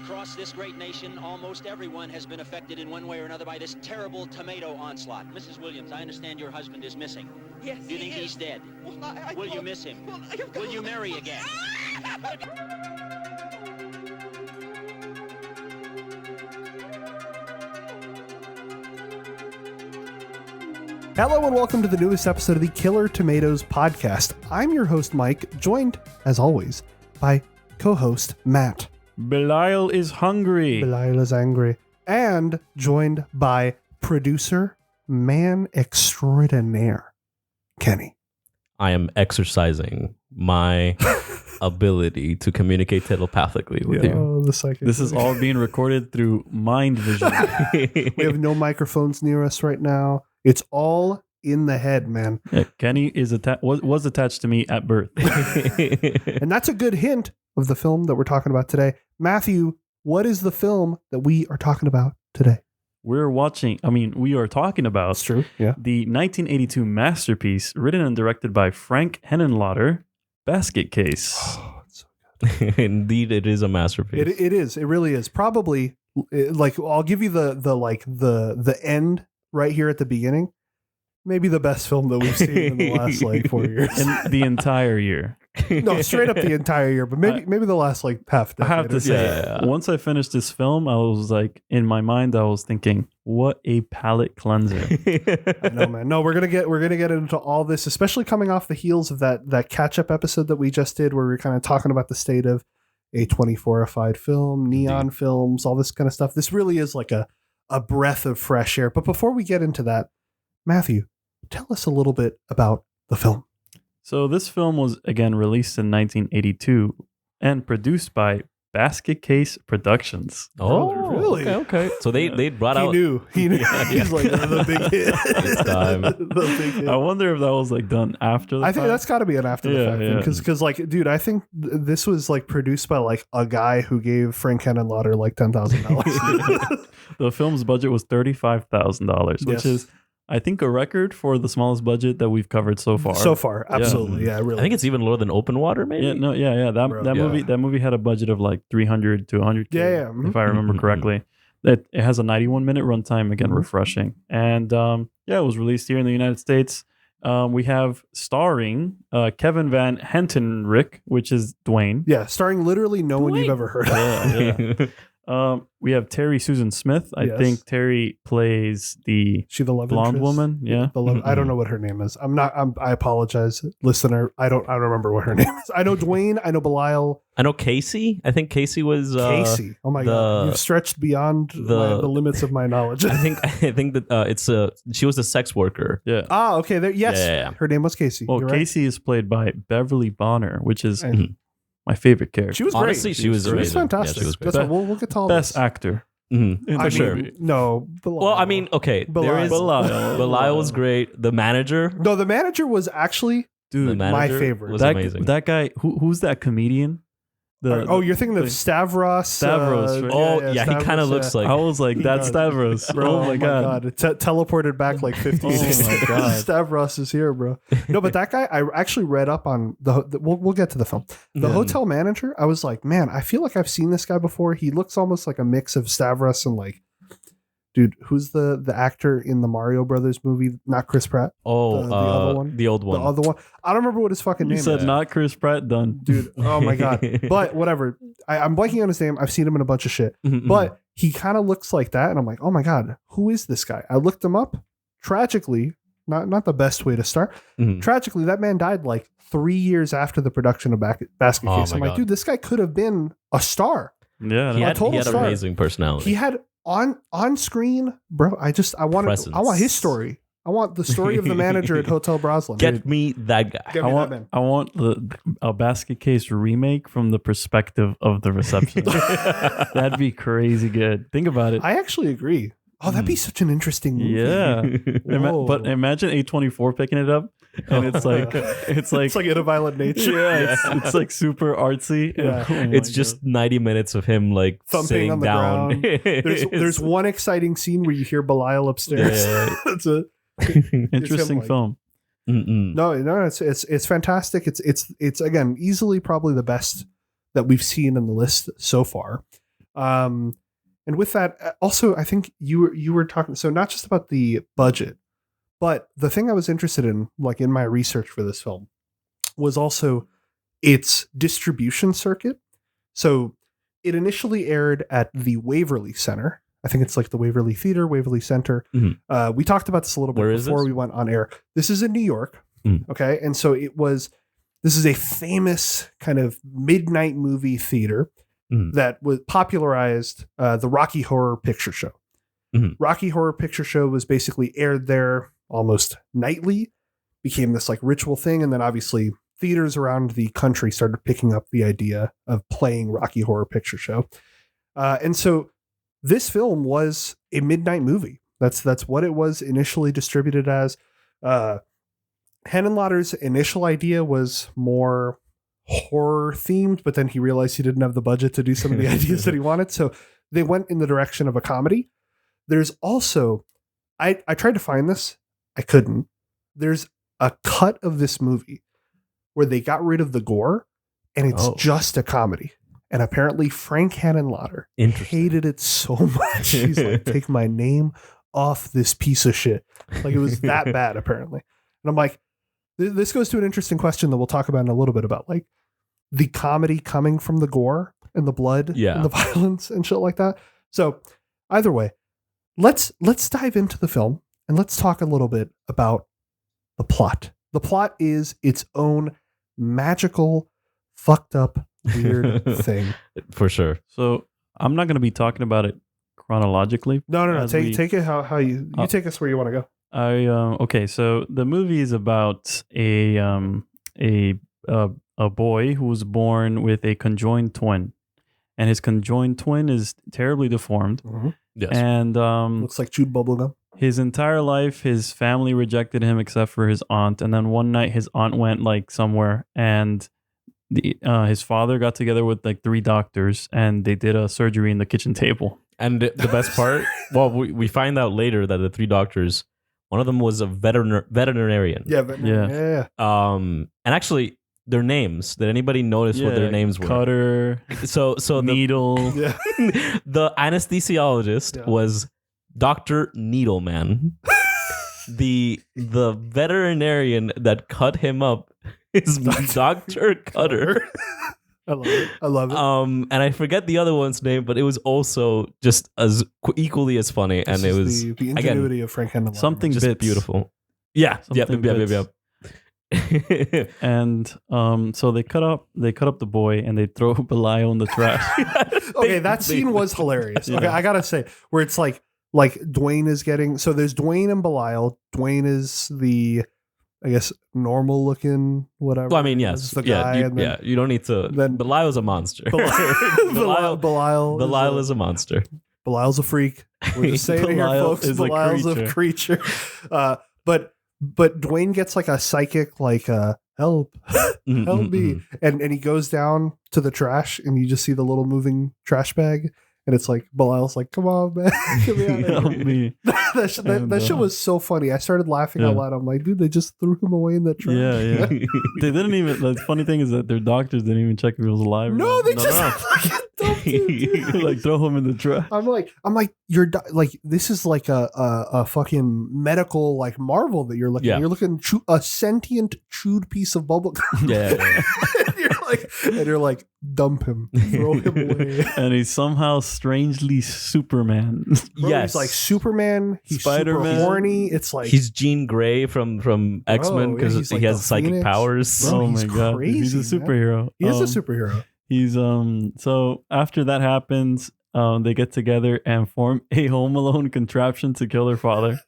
Across this great nation, almost everyone has been affected in one way or another by this terrible tomato onslaught. Mrs. Williams, I understand your husband is missing. Yes, Do you think he's dead? Well, Will you miss him? Well, Will you marry again? Hello and welcome to the newest episode of the Killer Tomatoes podcast. I'm your host, Mike, joined, as always, by co-host Matt. Belial is hungry. Belial is angry. And joined by producer, man extraordinaire, Kenny. I am exercising my ability to communicate telepathically with you. Oh, the psychic. This is all being recorded through mind vision. We have no microphones near us right now. It's all in the head, man. Yeah, Kenny is was attached to me at birth. And that's a good hint of the film that we're talking about today. Matthew, what is the film that we are talking about today? We are talking about That's true. Yeah. the 1982 masterpiece written and directed by Frank Henenlotter, Basket Case. Oh, it's so good. Indeed, it is a masterpiece. It is. It really is. Probably, like, I'll give you the end right here at the beginning. Maybe the best film that we've seen in the last 4 years. And the entire year. No, straight up the entire year, but maybe the last half I decade. have to say, once I finished this film, I was like, in my mind, I was thinking, what a palate cleanser. I know, man. No, we're gonna get into all this, especially coming off the heels of that catch-up episode that we just did, where we were kind of talking about the state of A24-ified film, neon films, all this kind of stuff. This really is like a breath of fresh air. But before we get into that, Matthew, tell us a little bit about the film. So this film was again released in 1982 and produced by Basket Case Productions. Oh, really? Okay. So they brought He out. knew. He's like the big hit. It's time. The big hit. I wonder if that was like done after the I think fact. that's got to be an after the fact thing, because like, dude, I think this was like produced by like a guy who gave Frank Henenlotter like $10,000. The film's budget was $35,000, which Yes. is, I think, a record for the smallest budget that we've covered so far. So far, absolutely, yeah, really. I think it's even lower than Open Water, maybe. Yeah. That movie had a budget of like 300 to 100K, Yeah. if I remember correctly. It has a 91-minute runtime, again, refreshing. And it was released here in the United States. We have starring Kevin Van Hentenryck, which is Dwayne. Yeah, starring literally no one you've ever heard of. Yeah. We have Terry Susan Smith. I Yes. think Terry plays the She the love blonde interest? woman. Yeah. The love, I don't know what her name is. I apologize, listener. I don't remember what her name is. I know Dwayne. I know Belial. I know Casey. I think Casey was Casey. Oh my God, you've stretched beyond the limits of my knowledge. I think that she was a sex worker. Yeah. Okay. Yes, Yeah. her name was Casey. Well, You're right. Casey is played by Beverly Bonner, which is And my favorite character. she was Honestly, great. she was She was amazing. fantastic. Yeah, she was great. That's what we'll get to all Best this. actor. Mhm. in I the sure. movie. No. Belial. Well, I mean, okay, there is Belial. Belial was great. The manager, No, the manager was actually the Dude, manager favorite. was that amazing. that guy, who's that comedian? you're thinking of Stavros. Stavros, right? Oh, yeah, he Stavros, kind of looks like. I was like, that's does. Stavros. Bro, Oh my god. It teleported back like 50 Oh years. my God. Stavros is here, bro. No, but that guy, I actually read up on we'll get to the film. The Yeah. hotel manager, I was like, man, I feel like I've seen this guy before. He looks almost like a mix of Stavros and like, dude, who's the actor in the Mario Brothers movie? Not Chris Pratt. Oh, the other one? the old one. The other one. I don't remember what his fucking You name said is. not Chris Pratt, done. Dude, oh my God. But whatever. I'm blanking on his name. I've seen him in a bunch of shit. Mhm. But he kind of looks like that, and I'm like, oh my God, who is this guy? I looked him up. Tragically, not the best way to start. Mhm. Tragically, that man died like 3 years after the production of Basket Oh Case. my I'm like, God. dude, this guy could have been a star. Yeah. he no. had, total he had star. amazing personality. He had on screen, bro. I want Presence. his story. I want the story of the manager at Hotel Braslin. Get me that guy. Get I me want, that man. I want a Basket Case remake from the perspective of the receptionist. That'd be crazy good. Think about it. I actually agree. Oh, that'd be such an interesting movie. Yeah. Whoa. But imagine A24 picking it up, and it's like It's like In a Violent Nature. yeah, it's like super artsy. Yeah. Oh my It's just 90 minutes of him like Thumping sitting on the down. ground. There's one exciting scene where you hear Belial upstairs. Yeah. That's it. God. Interesting like- film. Mm-mm. No, it's fantastic. It's again easily probably the best that we've seen in the list so far. And with that, also, I think you were talking, so not just about the budget, but the thing I was interested in, like in my research for this film, was also its distribution circuit. So it initially aired at the Waverly Center. I think it's like the Waverly Theater, Waverly Center. Mhm. We talked about this a little bit Where is before this? we went on air. This is in New York. Mm. Okay. And so this is a famous kind of midnight movie theater that was popularized the Rocky Horror Picture Show. Mhm. Rocky Horror Picture Show was basically aired there almost nightly, became this like ritual thing. And then obviously theaters around the country started picking up the idea of playing Rocky Horror Picture Show. And so this film was a midnight movie. That's what it was initially distributed as. Henenlotter's initial idea was more horror themed, but then he realized he didn't have the budget to do some of the ideas that he wanted. So they went in the direction of a comedy. There's also, I tried to find this. I couldn't. There's a cut of this movie where they got rid of the gore and it's just a comedy. And apparently Frank Henenlotter hated it so much. He's like, take my name off this piece of shit. Like it was that bad, apparently. And I'm like, this goes to an interesting question that we'll talk about in a little bit about like the comedy coming from the gore and the blood and the violence and shit like that. So either way, let's dive into the film and let's talk a little bit about the plot. The plot is its own magical, fucked up, weird thing. For sure. So I'm not going to be talking about it chronologically. No. Take it how you take us where you want to go. Okay, so the movie is about a boy who was born with a conjoined twin, and his conjoined twin is terribly deformed. Mm-hmm. Yes. And Looks like chewed bubblegum. his entire life, his family rejected him except for his aunt. And then one night, his aunt went like somewhere, and his father got together with like 3 doctors, and they did a surgery in the kitchen table. And the best part, well, we find out later that the 3 doctors, one of them was a veterinarian. Yeah. And actually, their names. Did anybody notice what their names were? Cutter, So Needle. the anesthesiologist was Dr. Needleman. the veterinarian that cut him up is Dr. Cutter. I love it. And I forget the other one's name, but it was also just as equally as funny, and it was the ingenuity of Frank Henenlotter. Something just bits. beautiful. Yeah, Something yep. And so they cut up the boy and they throw Belial in the trash. Okay, that scene was hilarious. Okay, I gotta say, where it's like Dwayne is getting, so there's Dwayne and Belial. Dwayne is the, I guess, normal looking whatever. Well, I mean, yes, the guy, you don't need to. then Belial's a monster. Belial is a monster. Belial's a freak. We're just saying it here, Belial folks. is a Belial's a creature. But Dwayne gets like a psychic, like help me, and he goes down to the trash, and you just see the little moving trash bag, and it's like Belial's like, "Come on, man, get me out of here." Help me. that shit was so funny. I started laughing out loud. I'm like, dude, they just threw him away in the trash. Yeah. They didn't even. The funny thing is that their doctors didn't even check if he was alive. No, they just like dumb dude. like throw him in the trash. I'm like, you're like, this is like a fucking medical like marvel that you're looking. Yeah. At. You're looking a sentient chewed piece of bubble gum. Yeah. and you're like, dump him, throw him away. And he's somehow strangely Superman. Bro, Yes. he's like Superman. He's Spider-Man. super horny. It's like He's Jean Grey from X-Men because he's like he has the psychic Phoenix. powers. Bro, Oh he's my god, he's a crazy, man. superhero. He is a superhero. He's so after that happens, they get together and form a Home Alone contraption to kill their father.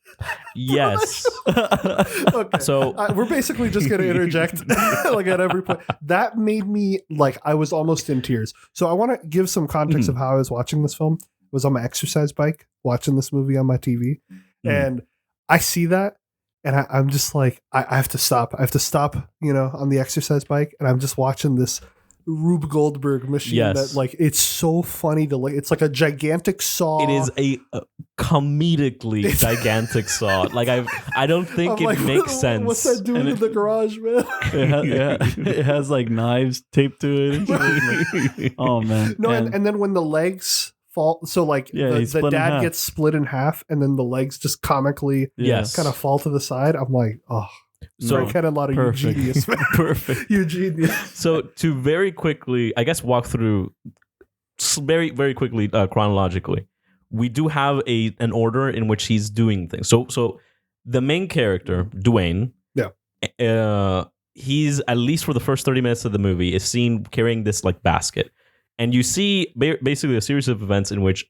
Yes. Okay. So We're basically just going to interject like at every point. That made me like, I was almost in tears. So I want to give some context of how I was watching this film. I was on my exercise bike watching this movie on my TV. And I see that. And I'm just like, I have to stop. I have to stop, on the exercise bike. And I'm just watching this Rube Goldberg machine that like, it's so funny to look. It's like a gigantic saw. it is a comedically gigantic saw. Like I don't think I'm it makes sense. What's that doing in the garage, man? It has like knives taped to it. Oh man. No, and then when the legs fall. So like Yeah, he's the split in dad half. gets split in half, and then the legs just comically Yes. kind of fall to the side. I'm like, oh, So Frank Henenlotter, you perfect. genius, man. Perfect. You genius. So to very quickly, I guess, walk through very, very quickly chronologically, we do have an order in which he's doing things. So the main character, Dwayne, he's, at least for the first 30 minutes of the movie, is seen carrying this like basket, and you see basically a series of events in which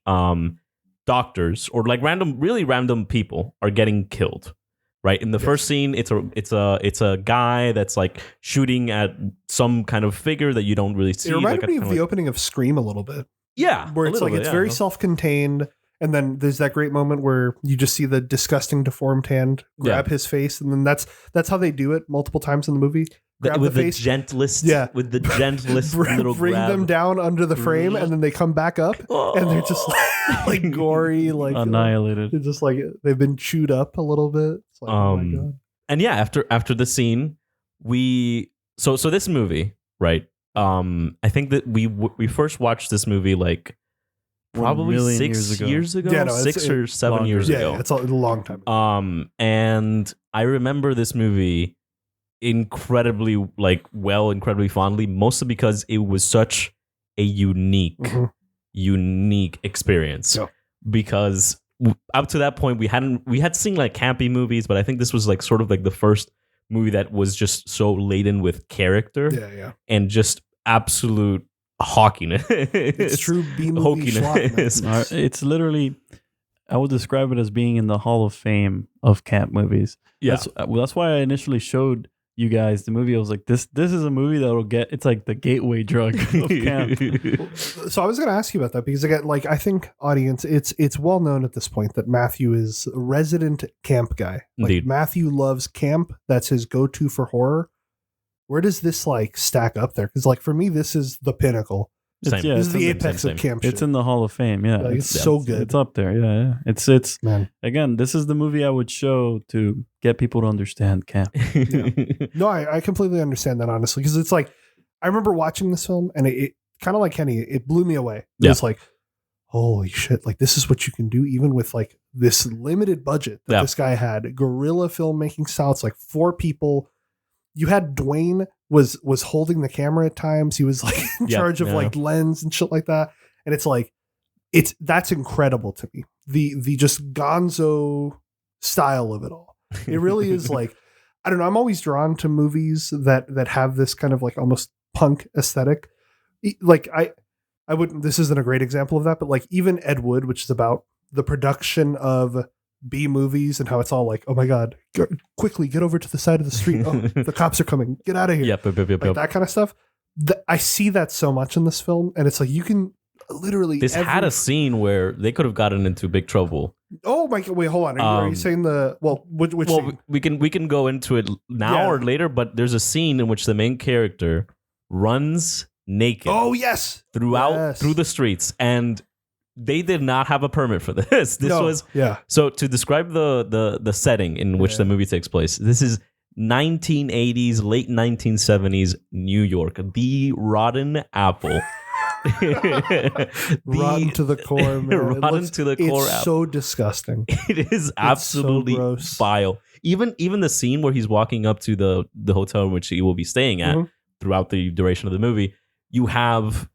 doctors or like really random people are getting killed. Right, in the first scene, it's a guy that's like shooting at some kind of figure that you don't really see. It reminded like me of the opening of Scream a little bit. Yeah, Where it's like it's very self-contained, and then there's that great moment where you just see the disgusting deformed hand grab his face, and then that's how they do it multiple times in the movie. Grab with the the face, gentlest, little bring grab. them down under the frame, and then they come back up, and they're just like gory, like Annihilated. they're just like they've been chewed up a little bit. It's like, oh my god. And yeah, after the scene, so this movie, right? I think that we first watched this movie like probably 6 years ago. Yeah, no, 6 or 7 years ago. Yeah, it's a long time ago. And I remember this movie incredibly fondly, mostly because it was such a unique experience. Yeah. Because up to that point we had seen like campy movies, but I think this was like sort of like the first movie that was just so laden with character and just absolute hawkiness. It's true B-movie schlock, man. It's literally, I would describe it as being in the Hall of Fame of camp movies. Yeah. That's why I initially showed you guys the movie. I was like, this is a movie that'll get, it's like the gateway drug of camp. So I was going to ask you about that because again, like I think audience, it's well known at this point that Matthew is a resident camp guy. Like Indeed. Matthew loves camp. That's his go-to for horror. Where does this like stack up there? Because like for me, this is the pinnacle. Same. This is the Same, apex same. of camp. It's shit. in the Hall of Fame. Yeah. Like, it's so good. It's up there. Yeah. It's Man. again, this is the movie I would show to get people to understand camp. No, I completely understand that honestly because it's like I remember watching this film and it kind of like Kenny, it blew me away. Yeah. It's like, holy shit! Like this is what you can do even with like this limited budget that this guy had. Guerrilla filmmaking style. It's like 4 people. You had Dwayne was holding the camera at times. He was like in charge of like lens and shit like that. And it's like that's incredible to me. The just gonzo style of it all. It really is like, I don't know. I'm always drawn to movies that have this kind of like almost punk aesthetic. Like I wouldn't, this isn't a great example of that, but like even Ed Wood, which is about the production of B movies and how it's all like, oh my God, quickly get over to the side of the street. Oh, the cops are coming. Get out of here. Yep. Like that kind of stuff. I see that so much in this film. And it's like, you can literally. This had a scene where they could have gotten into big trouble. Oh my God. Wait, hold on. Are you saying which scene? we can go into it now or later, but there's a scene in which the main character runs naked. Oh, yes. Through the streets. And they did not have a permit for this. So to describe the setting in which the movie takes place, this is 1980s, late 1970s New York, the rotten apple. Rotten to the core, man. Rotten to the core. It's so disgusting. It is absolutely so gross. vile. Even the scene where he's walking up to the hotel in which he will be staying at throughout the duration of the movie, you have,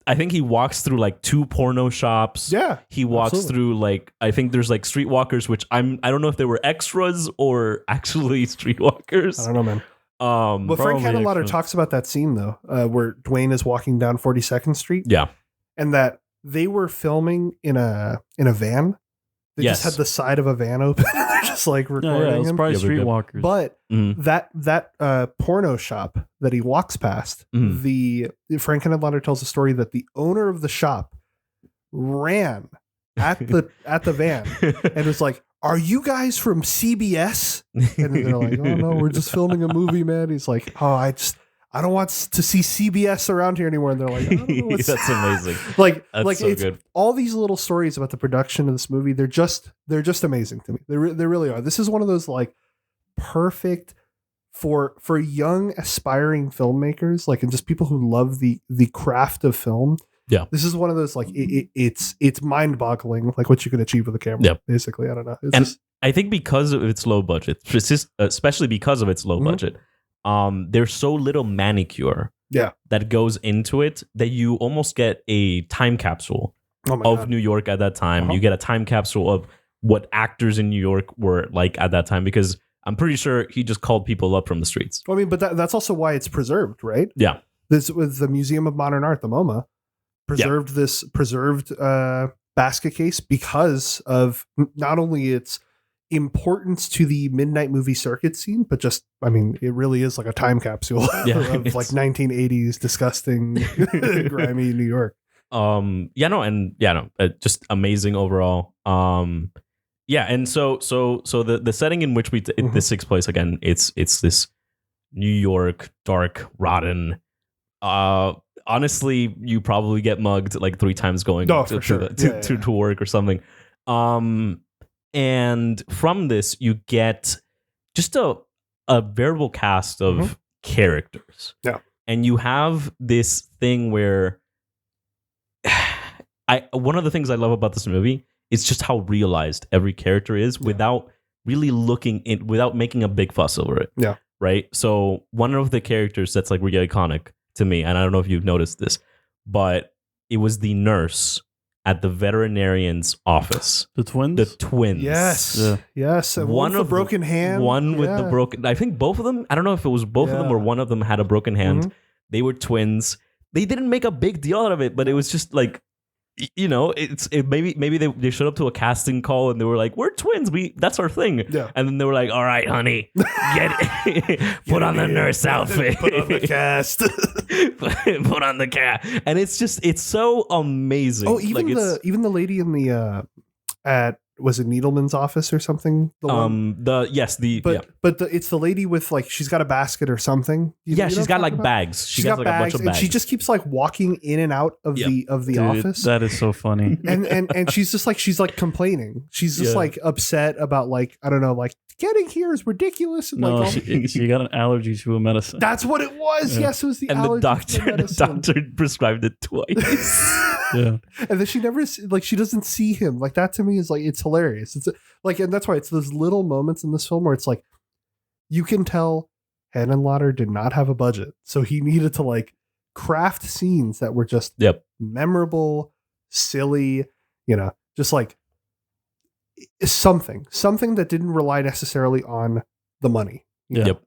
I think he walks through like 2 porno shops. Yeah. He walks through like, I think there's like streetwalkers, which I don't know if they were extras or actually streetwalkers. I don't know, man. But Frank Henenlotter talks about that scene though, where Dwayne is walking down 42nd Street. Yeah. And that they were filming in a van. They just had the side of a van open. They're just like recording it was him. probably streetwalkers. But that porno shop that he walks past, the Frank Henenlotter tells a story that the owner of the shop ran at the van and was like, "Are you guys from CBS?" And they're like, "Oh no, we're just filming a movie, man." He's like, "Oh, I don't want to see CBS around here anymore." And they're like, I don't know what's that's amazing. Like so it's good. All these little stories about the production of this movie. They're just amazing to me. They really are. This is one of those like perfect for young aspiring filmmakers, like, and just people who love the craft of film. Yeah. This is one of those like it's mind boggling like what you can achieve with a camera. Yeah. Basically, I don't know. It's And just, I think because of its low budget, especially because of its low budget, there's so little manicure that goes into it that you almost get a time capsule of God. New York at that time. You get a time capsule of what actors in New York were like at that time, because I'm pretty sure he just called people up from the streets. Well, I mean, but that's also why it's preserved, right? Yeah. This with the Museum of Modern Art, the MoMA, preserved basket case because of not only its importance to the midnight movie circuit scene, but just, I mean, it really is like a time capsule of like 1980s disgusting, grimy New York. Just amazing overall. And so the setting in which this takes place, again, it's this New York, dark, rotten. Honestly, you probably get mugged like 3 times going to work or something. And from this, you get just a variable cast of characters. Yeah. And you have this thing where one of the things I love about this movie is just how realized every character is without really without making a big fuss over it. Yeah. Right. So one of the characters that's like really iconic to me, and I don't know if you've noticed this, but it was the nurse at the veterinarian's office. The twins? The twins. Yes. Yeah. Yes. And one with the broken hand. One with the broken, I think both of them, I don't know if it was both of them or one of them had a broken hand. They were twins. They didn't make a big deal out of it, but it was just like, you know, maybe they showed up to a casting call and they were like, "We're twins. That's our thing." Yeah. And then they were like, "All right, honey, put on the nurse outfit, Put on the cast, put on the cast." And it's so amazing. Oh, even the lady in the was it Needleman's office or something? But it's the lady with like, she's got a basket or something. She's got like bags. She's got like bags, a bunch of bags. And she just keeps like walking in and out of the Dude, office. That is so funny. and she's like complaining. She's just like upset about like, I don't know, like getting here is ridiculous. And No, like she got an allergy to a medicine. that's what it was. Yeah. Yes, it was the and allergy the doctor prescribed it twice. Yeah. And then she never like, she doesn't see him. Like that to me is like, it's hilarious. It's like, and that's why it's those little moments in this film where it's like, you can tell Henenlotter did not have a budget, so he needed to like craft scenes that were just memorable, silly, you know, just like something that didn't rely necessarily on the money. Yep.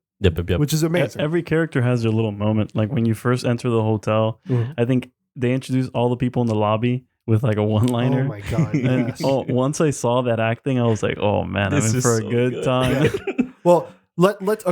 Which is amazing. Every character has their little moment. Like when you first enter the hotel, I think they introduce all the people in the lobby with like a one-liner. Oh my God. And Yes. once I saw that acting, I was like, oh man, I'm in for a good time. Yeah. Well, let's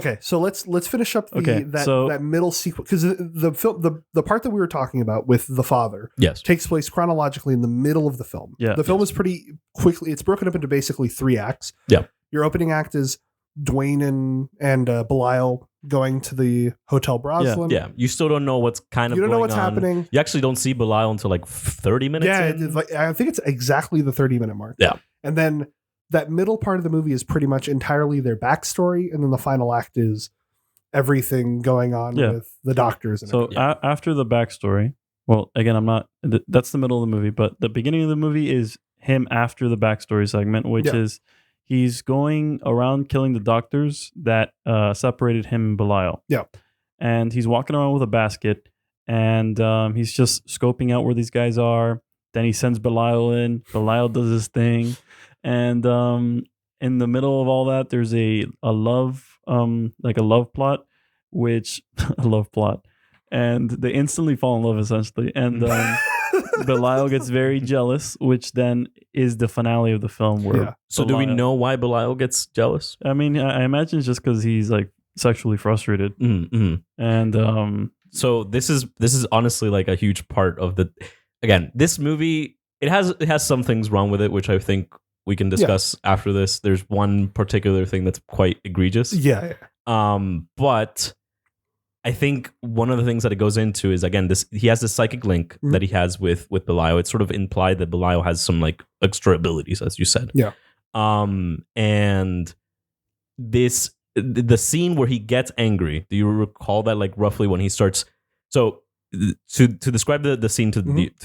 finish up that middle sequence, because the film, the part that we were talking about with the father takes place chronologically in the middle of the film. Yeah. The film is pretty quickly, it's broken up into basically 3 acts. Yeah. Your opening act is Dwayne and Belial going to the Hotel Broslin. Yeah, you still don't know what's kind of you don't know going what's on. happening. You actually don't see Belial until like 30 minutes in. I think it's exactly the 30-minute mark. Yeah. And then that middle part of the movie is pretty much entirely their backstory, and then the final act is everything going on with the doctors. And so after the backstory, well, again, that's the middle of the movie, but the beginning of the movie is him after the backstory segment, which is he's going around killing the doctors that separated him and Belial. Yeah. And he's walking around with a basket, and he's just scoping out where these guys are. Then he sends Belial in. Belial does his thing. And in the middle of all that, there's a love plot, which a love plot. And they instantly fall in love, essentially. And Belial gets very jealous, which then is the finale of the film. Where So do we know why Belial gets jealous? I mean, I imagine it's just because he's like sexually frustrated. Mm-hmm. And so this is honestly like a huge part of this movie. It has some things wrong with it, which I think we can discuss after this. There's one particular thing that's quite egregious. Yeah. But I think one of the things that it goes into is, again, he has this psychic link that he has with Belial. It's sort of implied that Belial has some like extra abilities, as you said. Yeah. And the scene where he gets angry, do you recall that, like, roughly when he starts? So to describe the scene to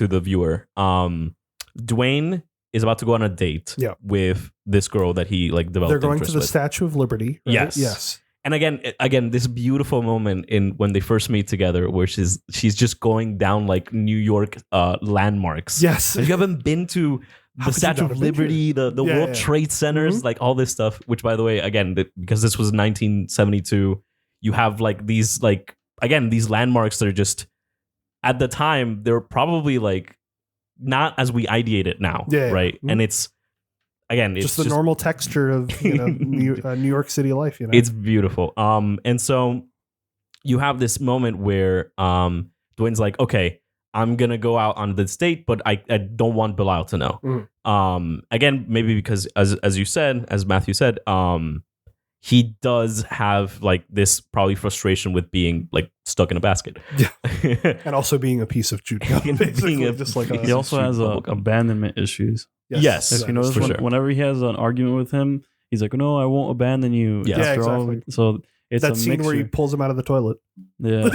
the viewer, Dwayne is about to go on a date with this girl that he like developed. They're going to the with. Statue of Liberty. Right? Yes. And again, this beautiful moment in when they first meet together, where she's just going down like New York landmarks. Yes. If you haven't been to the Statue of Liberty, the World Trade Centers, like all this stuff, which by the way, again, because this was 1972, you have like these like, again, these landmarks that are just, at the time, they're probably like not as we ideate it now. Right. Mm-hmm. And it's, again, it's just the normal texture of New York City life. It's beautiful. And so you have this moment where Dwayne's like, okay, I'm gonna go out on this date, but I don't want Belial to know. Again, maybe because as Matthew said, he does have like this probably frustration with being like stuck in a basket. And also being a piece of chewed gum. He also has abandonment issues. Yes. If you notice, whenever he has an argument with him, he's like, "No, I won't abandon you." Yeah, exactly. So it's that a scene where he pulls him out of the toilet. Yeah.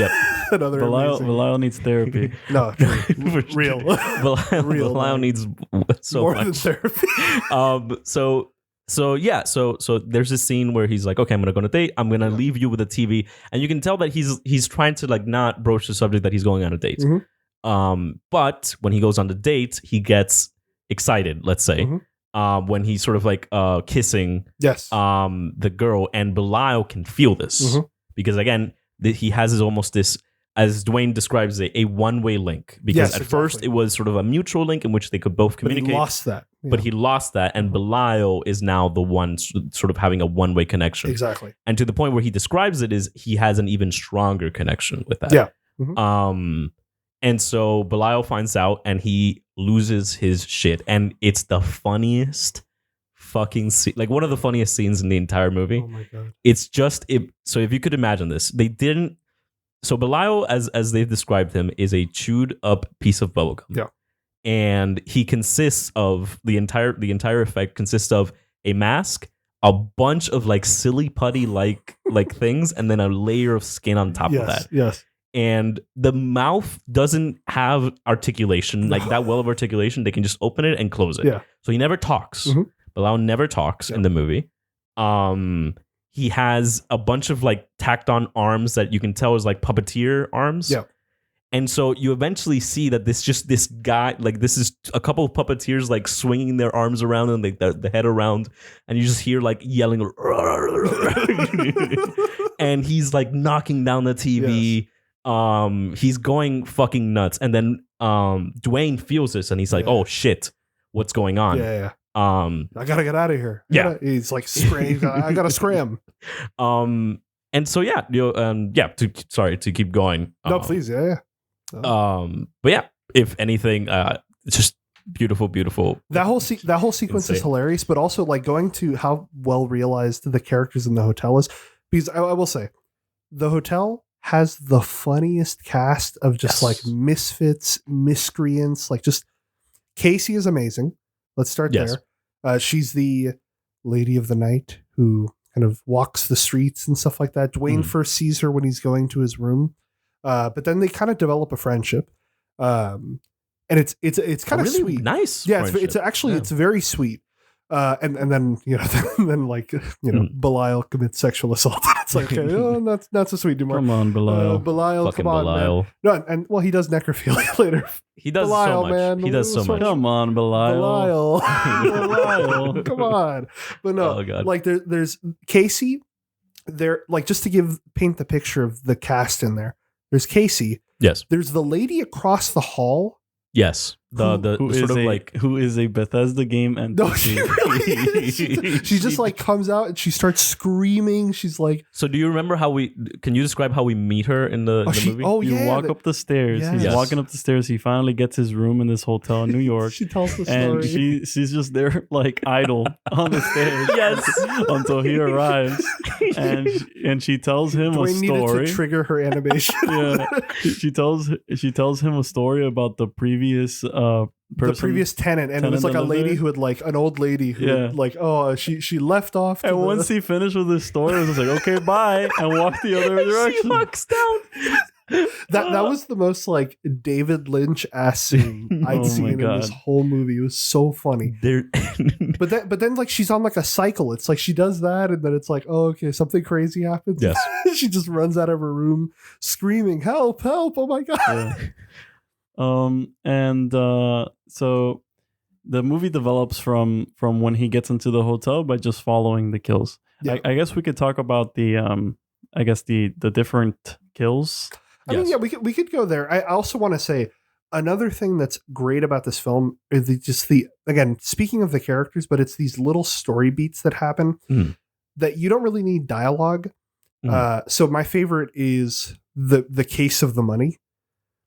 Belial needs therapy. No, real. Belial needs so more much than therapy. So there's this scene where he's like, okay, I'm gonna go on a date. I'm gonna leave you with a TV, and you can tell that he's trying to like not broach the subject that he's going on a date. But when he goes on the date, he gets excited. Let's say when he's sort of like kissing the girl, and Belial can feel this because again he has almost this, as Dwayne describes it, a one-way link, because at first it was sort of a mutual link in which they could both communicate. But he lost that. But he lost that, and Belial is now the one sort of having a one-way connection. Exactly. And to the point where he describes it is he has an even stronger connection with that. Yeah. And so Belial finds out, and he loses his shit. And it's the funniest fucking scene, like one of the funniest scenes in the entire movie. Oh my God. It's just, so if you could imagine this, they didn't, so Belial, as they've described him, is a chewed up piece of bubblegum. Yeah. And he consists of, the entire effect consists of a mask, a bunch of like silly putty like things, and then a layer of skin on top of that. Yes. And the mouth doesn't have articulation, like that well of articulation. They can just open it and close it. Yeah. So he never talks. Belial never talks in the movie. He has a bunch of like tacked on arms that you can tell is like puppeteer arms. Yeah. And so you eventually see that this guy, like this is a couple of puppeteers like swinging their arms around and like the head around, and you just hear like yelling, and he's like knocking down the TV. Yes. He's going fucking nuts, and then Dwayne feels this, and he's like, "Oh shit, what's going on?" I gotta get out of here. He's like, I gotta scram. And so to keep going. No, please, but yeah, if anything, it's just beautiful. That whole sequence is hilarious, but also like going to how well realized the characters in the hotel is, because I will say the hotel has the funniest cast of just like misfits, miscreants. Like just Casey is amazing. Let's start there. She's the lady of the night who kind of walks the streets and stuff like that. Dwayne first sees her when he's going to his room, but then they kind of develop a friendship, and it's kind of really sweet, nice. Yeah, it's very sweet. And then Belial commits sexual assault. It's like, okay, that's not so sweet anymore. Come on, Belial. Come on, Belial. Man. No, and well, he does necrophilia later. He does Belial, so much. Man. He does so much. Come on, Belial. Belial. Come on. But no, like there's Casey. There, like just to paint the picture of the cast in there. There's Casey. Yes. There's the lady across the hall. Yes. Who is a Bethesda game and no, she just like comes out and she starts screaming. She's like, so do you remember can you describe how we meet her in the movie? You walk up the stairs. Yes. He's walking up the stairs. He finally gets his room in this hotel in New York. She tells the story. And she's just there like idle on the stairs. Until he arrives. And she tells him a story. Needed to trigger her animation. She tells him a story about the previous the previous tenant, and it was like a lady who had like an old lady who had, like she left off. And once he finished with his story, it was just like, okay, bye, and walked the other direction. She walks down. That was the most like David Lynch ass scene I'd Oh seen my in this God. whole movie. It was so funny. There, But then like she's on like a cycle. It's like she does that and then it's like, oh, okay, something crazy happens. Yes. She just runs out of her room screaming, help, help, oh my God. Yeah. So the movie develops from when he gets into the hotel by just following the kills. Yeah. I guess we could talk about the the different kills. I mean, yeah, we could go there. I also want to say another thing that's great about this film is again, speaking of the characters, but it's these little story beats that happen that you don't really need dialogue. So my favorite is the case of the money.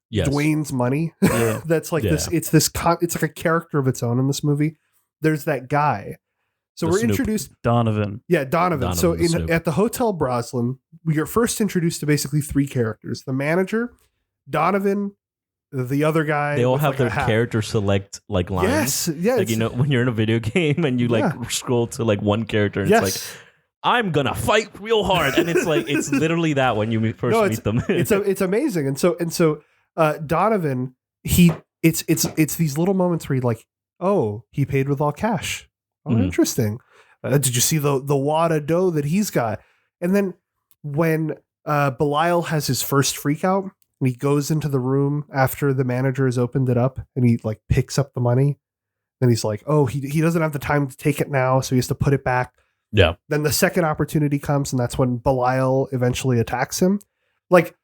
yes. Dwayne's money. Yeah. That's like this. It's like a character of its own in this movie. There's that guy. So The we're Snoop. introduced. Donovan. Yeah, Donovan. So the Snoop. at the Hotel Broslin, we are first introduced to basically three characters: the manager, Donovan, the other guy. They all with, have like, their a hat. character select like lines. Yes, yeah. Like, you know, when you're in a video game and you like Yeah. scroll to like one character and Yes. it's like, I'm gonna fight real hard, and it's like it's literally that when you first meet them. it's amazing. And so Donovan, it's these little moments where you're like, oh, he paid with all cash. Oh, Mhm. interesting. Did you see the wad of dough that he's got? And then when Belial has his first freak out and he goes into the room after the manager has opened it up and he like picks up the money, then he's like, oh, he doesn't have the time to take it now, so he has to put it back. Yeah. Then the second opportunity comes, and that's when Belial eventually attacks him. Like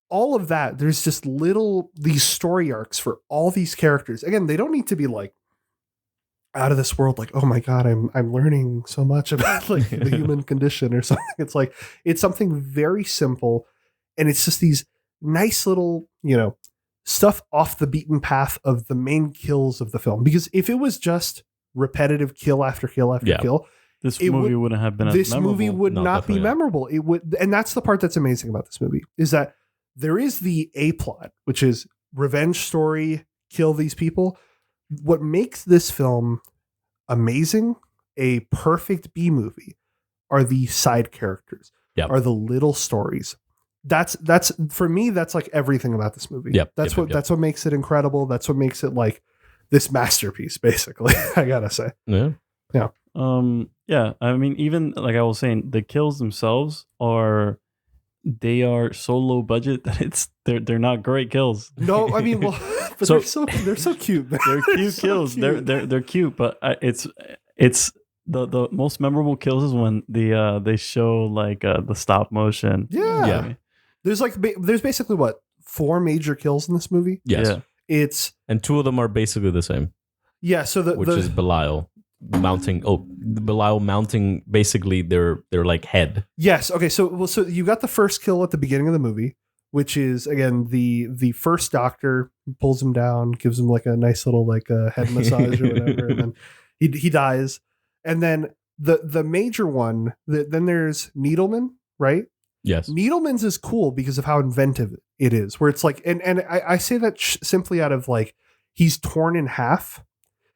all of that, there's just these story arcs for all these characters. Again, they don't need to be like out of this world. Like, oh my God, I'm learning so much about like the human condition or something. It's like it's something very simple, and it's just these nice little, stuff off the beaten path of the main kills of the film. Because if it was just repetitive kill after kill after kill, This movie wouldn't have been as this memorable. movie would No, not be definitely not. memorable. It would, and that's the part that's amazing about this movie is that there is the A plot, which is revenge story, kill these people. What makes this film amazing, a perfect B movie, are the side characters, Yep. are the little stories. That's for me. That's like everything about this movie. Yep, That's yep. what makes it incredible. That's what makes it like this masterpiece. Basically, I gotta say. Yeah. Yeah, I mean, even like I was saying, the kills themselves are so low budget that they're not great kills. No, I mean, well, but So- they're so cute. They're cute so kills. cute. They're cute, but it's the most memorable kills is when they show like the stop motion. Yeah. Yeah. There's basically what 4 major kills in this movie. Yes. Yeah. It's And 2 of them are basically the same, so which is Belial mounting basically their like head. yes. Okay, so you got the first kill at the beginning of the movie, which is again the first doctor pulls him down, gives him like a nice little like head massage or whatever, and then he dies. And then the major one, then there's Needleman, right? Yes. Needleman's is cool because of how inventive it is, where it's like, and I say that simply out of like, he's torn in half.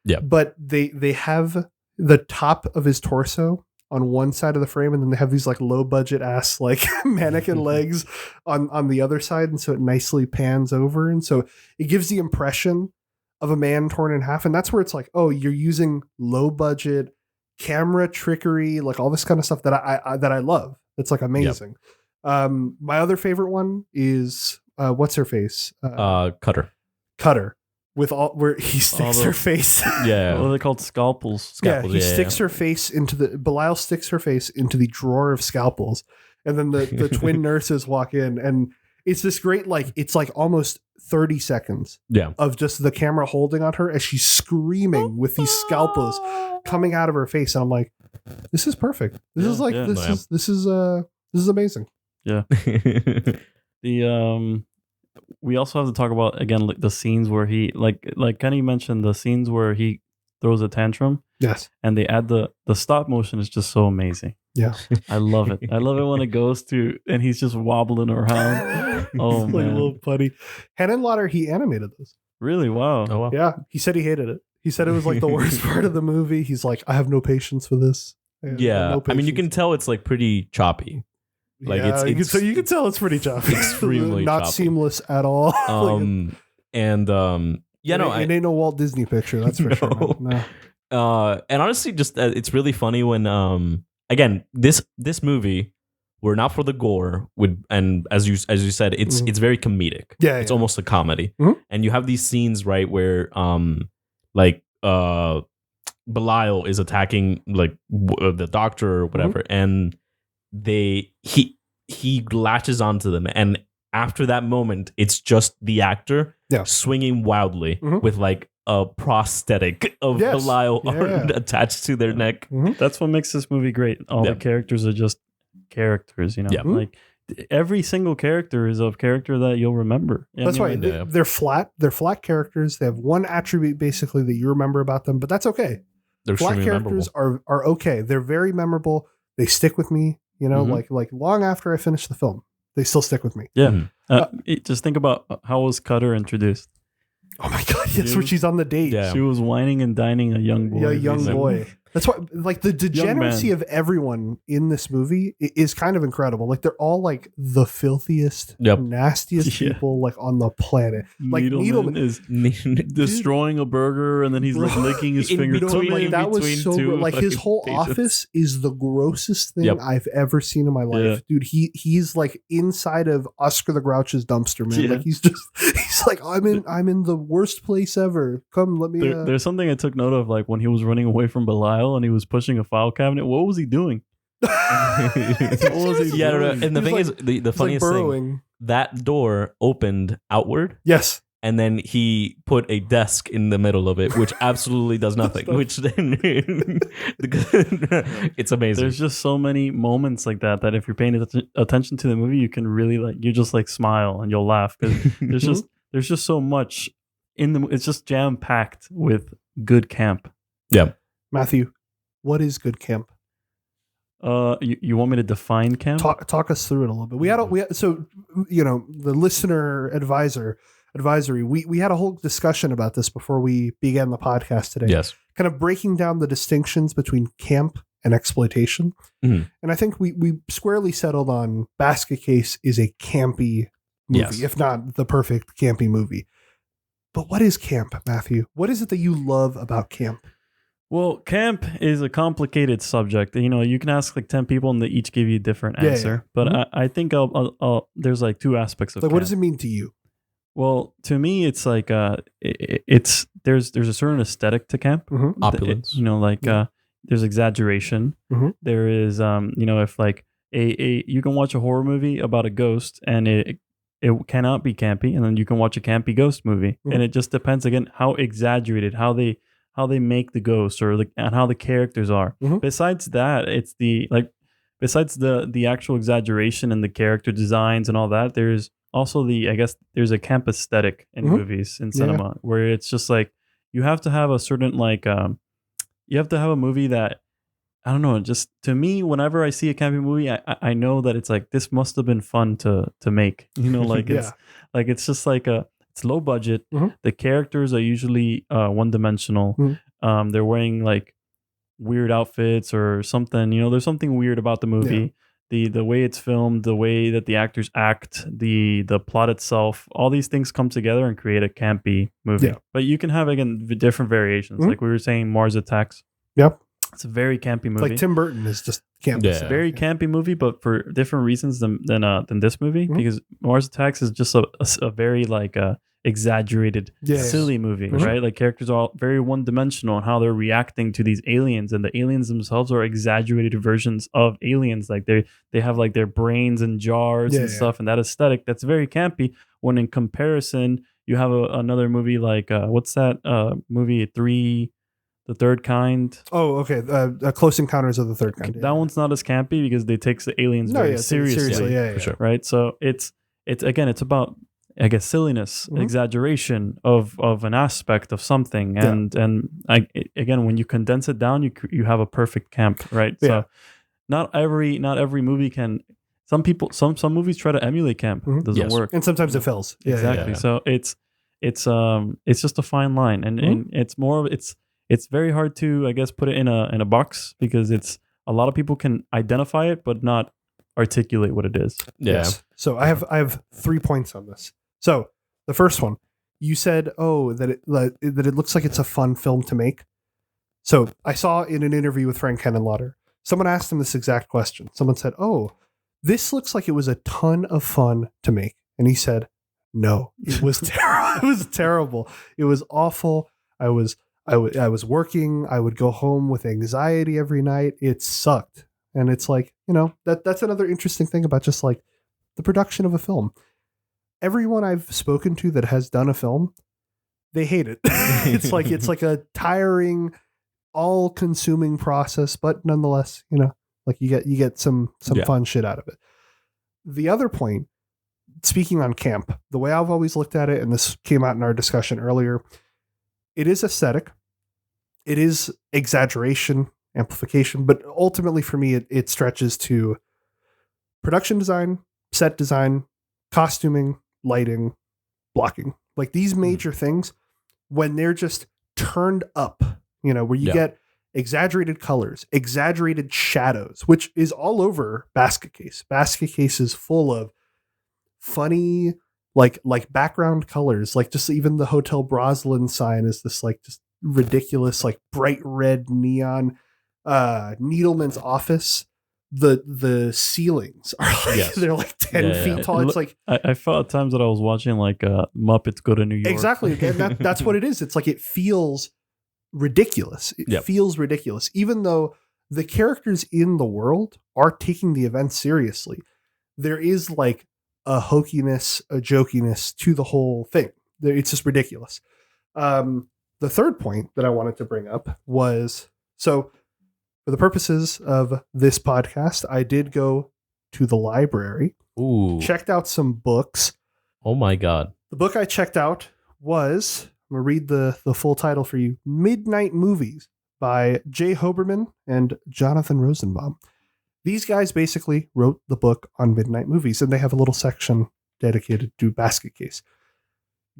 Yeah. But they have the top of his torso on one side of the frame, and then they have these like low budget ass like mannequin legs on the other side. And so it nicely pans over. And so it gives the impression of a man torn in half. And that's where it's like, oh, you're using low budget camera trickery, like all this kind of stuff that I love. It's like amazing. My other favorite one is what's her face? Cutter. With where he sticks her face. Yeah. What are they called? Scalpels. He sticks her face Belial sticks her face into the drawer of scalpels, and then the twin nurses walk in, and it's this great like it's like almost 30 seconds of just the camera holding on her as she's screaming with these scalpels coming out of her face, and I'm like, this is perfect. This is like this is amazing. Yeah. We also have to talk about again like the scenes where he like Kenny mentioned, the scenes where he throws a tantrum. Yes. And they add the stop motion is just so amazing. Yeah. I love it. I love it when it goes to and he's just wobbling around. Oh like man. a little putty. Henenlotter, he animated this. Really? Wow. Oh wow. Yeah. He said he hated it. He said it was like the worst part of the movie. He's like, I have no patience for this. Yeah. No I mean, you patience. can tell it's like pretty choppy. Like yeah, it's you can tell it's pretty choppy. Extremely not choppy. seamless at all. Yeah, no, it ain't no Walt Disney picture, that's for sure. Man. No. And honestly, just it's really funny when again this movie, we're not for the gore and as you said, it's very comedic. Yeah, it's almost a comedy, and you have these scenes right where like Belial is attacking like the doctor or whatever, and he latches onto them, and after that moment, it's just the actor swinging wildly with like a prosthetic of Belial attached to their neck. That's what makes this movie great. All the characters are just characters, you know. Like every single character is a character that you'll remember. That's why they're flat. They're flat characters. They have one attribute basically that you remember about them, but that's okay. They're flat characters are okay. They're very memorable. They stick with me. You know, like long after I finish the film, they still stick with me. Yeah. Just think about how was Cutter introduced. Oh my God! Yes, when she's on the date, she was whining and dining a young boy. Yeah, young boy. That's why, like, the degeneracy of everyone in this movie is kind of incredible. Like, they're all like the filthiest, nastiest people like on the planet. Like Needleman is destroying a burger, and then he's like licking his finger. That was so good. Like his whole office is the grossest thing I've ever seen in my life, dude. He's like inside of Oscar the Grouch's dumpster, man. Like he's like I'm in the worst place ever. Come, let me. There's something I took note of, like when he was running away from Belial and he was pushing a file cabinet. What was he doing? And the thing is, the funniest thing, that door opened outward. Yes. And then he put a desk in the middle of it, which absolutely does nothing. Which then it's amazing. There's just so many moments like that if you're paying attention to the movie, you can really you just like smile and you'll laugh because there's just so much in the. It's just jam packed with good camp. Yeah. Matthew, what is good camp? You want me to define camp? Talk us through it a little bit. So you know, the listener advisory. We had a whole discussion about this before we began the podcast today. Yes, kind of breaking down the distinctions between camp and exploitation. And I think we squarely settled on Basket Case is a campy movie, if not the perfect campy movie. But what is camp, Matthew? What is it that you love about camp? Well, camp is a complicated subject. You know, you can ask like 10 people and they each give you a different answer. But I think there's like two aspects of camp. What does it mean to you? Well, to me, it's like there's a certain aesthetic to camp. Opulence. You know, like there's exaggeration. There is, you know, if like you can watch a horror movie about a ghost and it cannot be campy, and then you can watch a campy ghost movie, and it just depends again how exaggerated, how they make the ghost or and how the characters are. Besides that, it's besides the actual exaggeration and the character designs and all that, there's also there's a camp aesthetic in movies, in cinema, where it's just like you have to have a certain you have to have a movie that, I don't know, just to me, whenever I see a campy movie, I know that it's like, this must have been fun to make, you know, like it's just like it's low budget. The characters are usually one dimensional. They're wearing like weird outfits or something, you know, there's something weird about the movie. The way it's filmed, the way that the actors act, the plot itself, all these things come together and create a campy movie. But you can have, again, different variations. Like we were saying, Mars Attacks. It's a very campy movie. Like Tim Burton is just campy. It's a very campy movie, but for different reasons than this movie, because Mars Attacks is just a very exaggerated, silly movie, right? Like characters are all very one-dimensional and how they're reacting to these aliens, and the aliens themselves are exaggerated versions of aliens. Like they have like their brains in jars and stuff, and that aesthetic that's very campy. When in comparison, you have another movie like what's that movie The Third Kind. Oh, okay. Close Encounters of the Third Kind. That one's not as campy because they take the aliens very seriously. For sure. Right. So it's again, it's about, I guess, silliness, exaggeration of an aspect of something, and again, when you condense it down, you have a perfect camp, right? So not every movie can. Some movies try to emulate camp. Doesn't work, and sometimes it fails. Exactly. So it's just a fine line, and it's very hard to, I guess, put it in a box, because it's a lot of people can identify it, but not articulate what it is. Yeah. Yes. So I have 3 points on this. So the first one, you said, that it looks like it's a fun film to make. So I saw in an interview with Frank Henenlotter, someone asked him this exact question. Someone said, "Oh, this looks like it was a ton of fun to make," and he said, "No, it was terrible. It was terrible. It was awful. I was working. I would go home with anxiety every night. It sucked." And it's like, that's another interesting thing about just like the production of a film. Everyone I've spoken to that has done a film, they hate it. it's like a tiring, all-consuming process, but nonetheless, like you get some fun shit out of it. The other point, speaking on camp, the way I've always looked at it, and this came out in our discussion earlier, it is aesthetic, it is exaggeration, amplification, but ultimately for me, it stretches to production design, set design, costuming, lighting, blocking. Like these major things, when they're just turned up, where you get exaggerated colors, exaggerated shadows, which is all over Basket Case. Basket Case is full of funny, like background colors, like just even the Hotel Broslin sign is this like just ridiculous, like bright red neon. Needleman's office, the ceilings are like, they're like 10 feet tall. It's like I felt at times that I was watching like Muppets Go to New York. Exactly. And that's what it is. It's like it feels ridiculous. It feels ridiculous, even though the characters in the world are taking the event seriously. There is like a hokiness, a jokiness to the whole thing. It's just ridiculous. The third point that I wanted to bring up was, so for the purposes of this podcast, I did go to the library, checked out some books. Oh my God. The book I checked out was, I'm going to read the full title for you, Midnight Movies by Jay Hoberman and Jonathan Rosenbaum. These guys basically wrote the book on midnight movies, and they have a little section dedicated to Basket Case.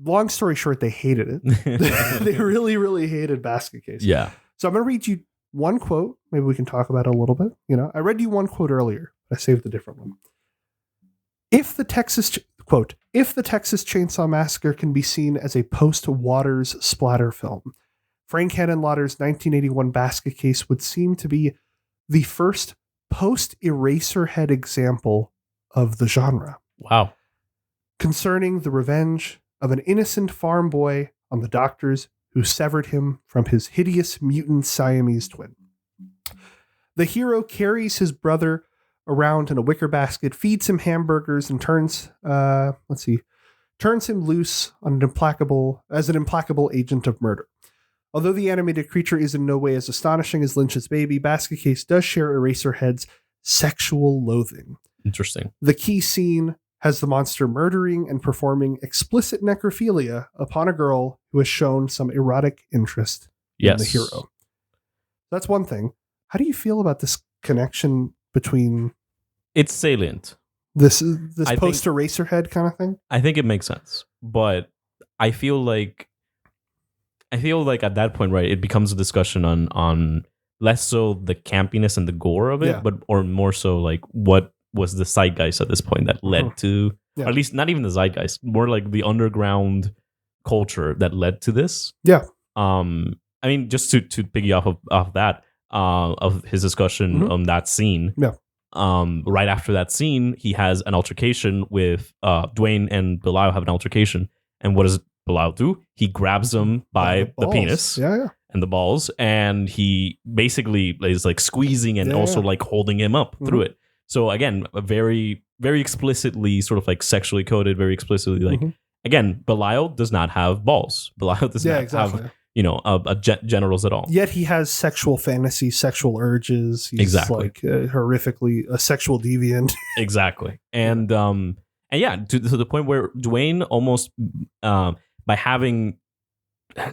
Long story short, they hated it. They really, really hated Basket Case. Yeah. So I'm going to read you one quote. Maybe we can talk about it a little bit. I read you one quote earlier, but I saved a different one. If the Texas Chainsaw Massacre can be seen as a post-Waters splatter film, Frank Henenlotter's 1981 Basket Case would seem to be the first post-Eraserhead example of the genre. Wow. Concerning the revenge of an innocent farm boy on the doctors who severed him from his hideous mutant Siamese twin. The hero carries his brother around in a wicker basket, feeds him hamburgers, and turns him loose on an implacable agent of murder. Although the animated creature is in no way as astonishing as Lynch's Baby, Basket Case does share Eraserhead's sexual loathing. Interesting. The key scene has the monster murdering and performing explicit necrophilia upon a girl who has shown some erotic interest in the hero. That's one thing. How do you feel about this connection between... It's salient. This post-Eraserhead kind of thing? I think it makes sense. But I feel like at that point, right, it becomes a discussion on less so the campiness and the gore of it, or more so like what was the zeitgeist at this point that led to, or at least not even the zeitgeist, more like the underground culture that led to this. Yeah. I mean, just to piggy off of that, of his discussion on that scene. Yeah. Right after that scene, he has an altercation with Dwayne and Belial have an altercation. And what does Belial do? He grabs him by the penis and the balls, and he basically is like squeezing and also like holding him up through it. So again, a very, very explicitly sort of like sexually coded, very explicitly like, again, Belial does not have balls. Belial does not have, genitals at all. Yet he has sexual fantasies, sexual urges. He's like horrifically a sexual deviant. Exactly. And yeah, to the point where Dwayne almost, by having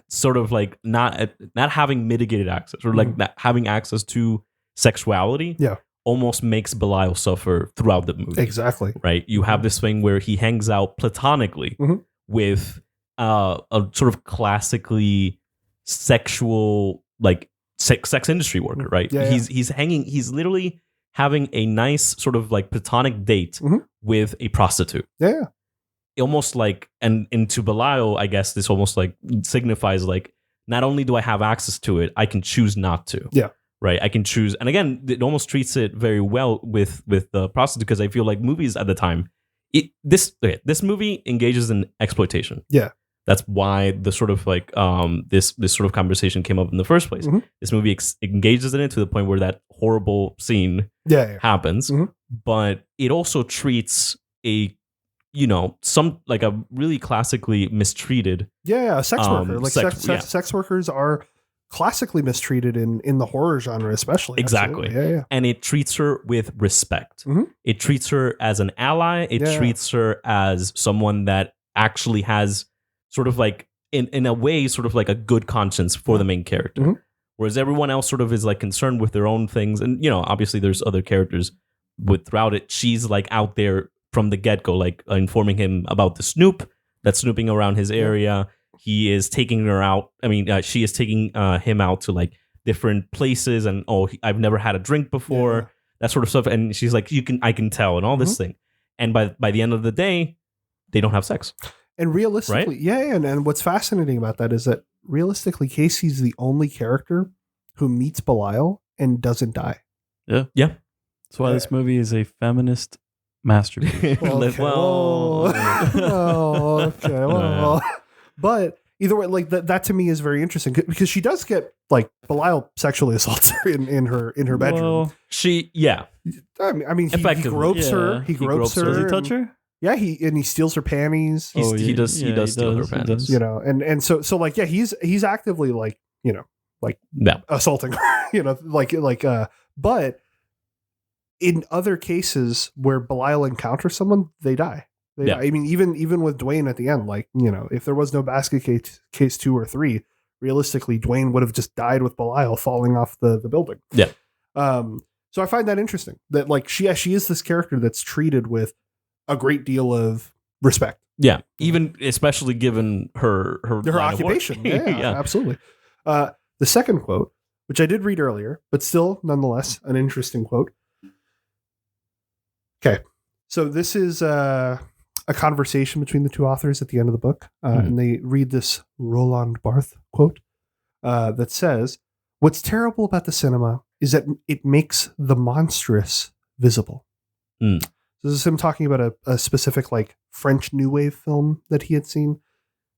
sort of like not having mitigated access or like not having access to sexuality, almost makes Belial suffer throughout the movie. Exactly. Right. You have this thing where he hangs out platonically with a sort of classically sexual, like sex industry worker. Right. He's literally having a nice sort of like platonic date with a prostitute. Yeah. Almost like, and into Belial, I guess this almost like signifies like, not only do I have access to it, I can choose not to. Yeah. Right. I can choose. And again, it almost treats it very well with the prostitute, because I feel like movies at the time, this movie engages in exploitation. Yeah. That's why the sort of like this sort of conversation came up in the first place. This movie engages in it to the point where that horrible scene happens, but it also treats a some like a really classically mistreated sex worker. Like sex workers are classically mistreated in the horror genre, especially. Exactly. Absolutely. And it treats her with respect. It treats her as an ally. It treats her as someone that actually has sort of like in a way sort of like a good conscience for the main character. Whereas everyone else sort of is like concerned with their own things. And obviously there's other characters throughout it. She's like out there from the get-go, like informing him about the snoop that's snooping around his area. He is taking her out. I mean, she is taking him out to like different places, and I've never had a drink before, that sort of stuff. And she's like, I can tell, and all this thing. And by the end of the day, they don't have sex. And realistically, and what's fascinating about that is that realistically, Casey's the only character who meets Belial and doesn't die. Yeah. That's why this movie is a feminist masterpiece. But either way, like that to me is very interesting, because she does get like Belial sexually assaults her in her bedroom. Well, I mean, he gropes her. He gropes her. Does he touch her? Yeah, he steals her panties. He does steal her panties. And so like he's actively like assaulting her. But in other cases where Belial encounters someone, they die. Die. I mean, even with Dwayne at the end, like, if there was no basket case 2 or 3, realistically, Dwayne would have just died with Belial falling off the building. Yeah. So I find that interesting that like she is this character that's treated with a great deal of respect. Yeah. Even especially given her occupation. Yeah, absolutely. The second quote, which I did read earlier, but still nonetheless an interesting quote. Okay. So this is a conversation between the two authors at the end of the book. And they read this Roland Barthes quote that says, "What's terrible about the cinema is that it makes the monstrous visible." So this is him talking about a specific like French New Wave film that he had seen.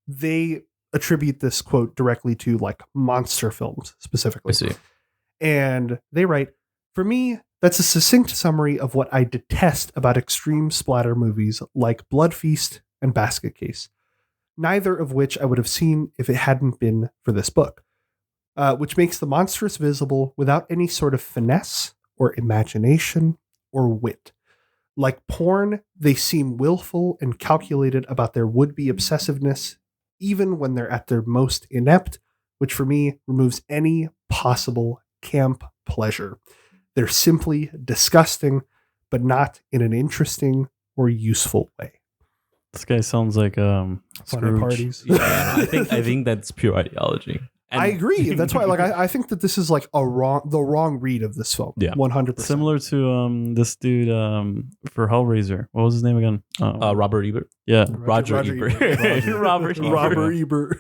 They attribute this quote directly to like monster films specifically. I see. And they write, "For me, that's a succinct summary of what I detest about extreme splatter movies like Blood Feast and Basket Case, neither of which I would have seen if it hadn't been for this book, which makes the monstrous visible without any sort of finesse or imagination or wit. Like porn, they seem willful and calculated about their would-be obsessiveness, even when they're at their most inept, which for me removes any possible camp pleasure. They're simply disgusting, but not in an interesting or useful way." This guy sounds like Fun at Scrooge. parties. Yeah, I think that's pure ideology. And I agree. That's why, like, I think that this is like the wrong read of this film. Yeah. 100%. Similar to this dude for Hellraiser. What was his name again? Robert Ebert. Yeah, Roger Ebert. Robert Ebert.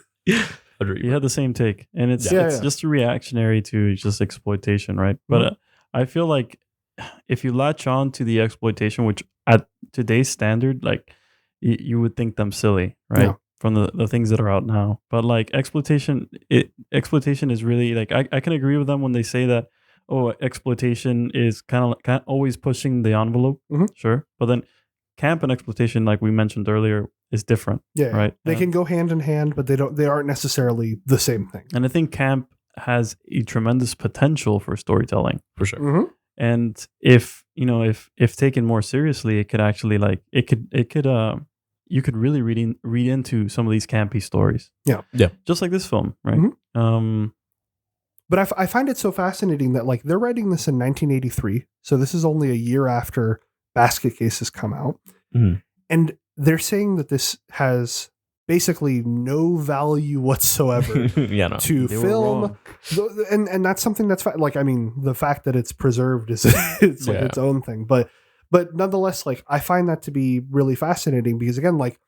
he had the same take, and it's Yeah. just a reactionary to just exploitation, right? But I feel like if you latch on to the exploitation, which at today's standard, like you would think them silly, right? Yeah. From the things that are out now. But like exploitation is really like I can agree with them when they say that, exploitation is kind of always pushing the envelope. Sure. But then camp and exploitation, like we mentioned earlier, is different. Yeah. Right. They can go hand in hand, but they aren't necessarily the same thing. And I think camp has a tremendous potential for storytelling. For sure. And if taken more seriously, it could actually you could really read into some of these campy stories. Yeah. Just like this film, right? But I find it so fascinating that like they're writing this in 1983, so this is only a year after Basket Case has come out, and they're saying that this has basically no value whatsoever Yeah, no. to They were film. wrong. And that's something that's like, I mean, the fact that it's preserved is it's like Yeah. its own thing, but nonetheless, like, I find that to be really fascinating because, again, like,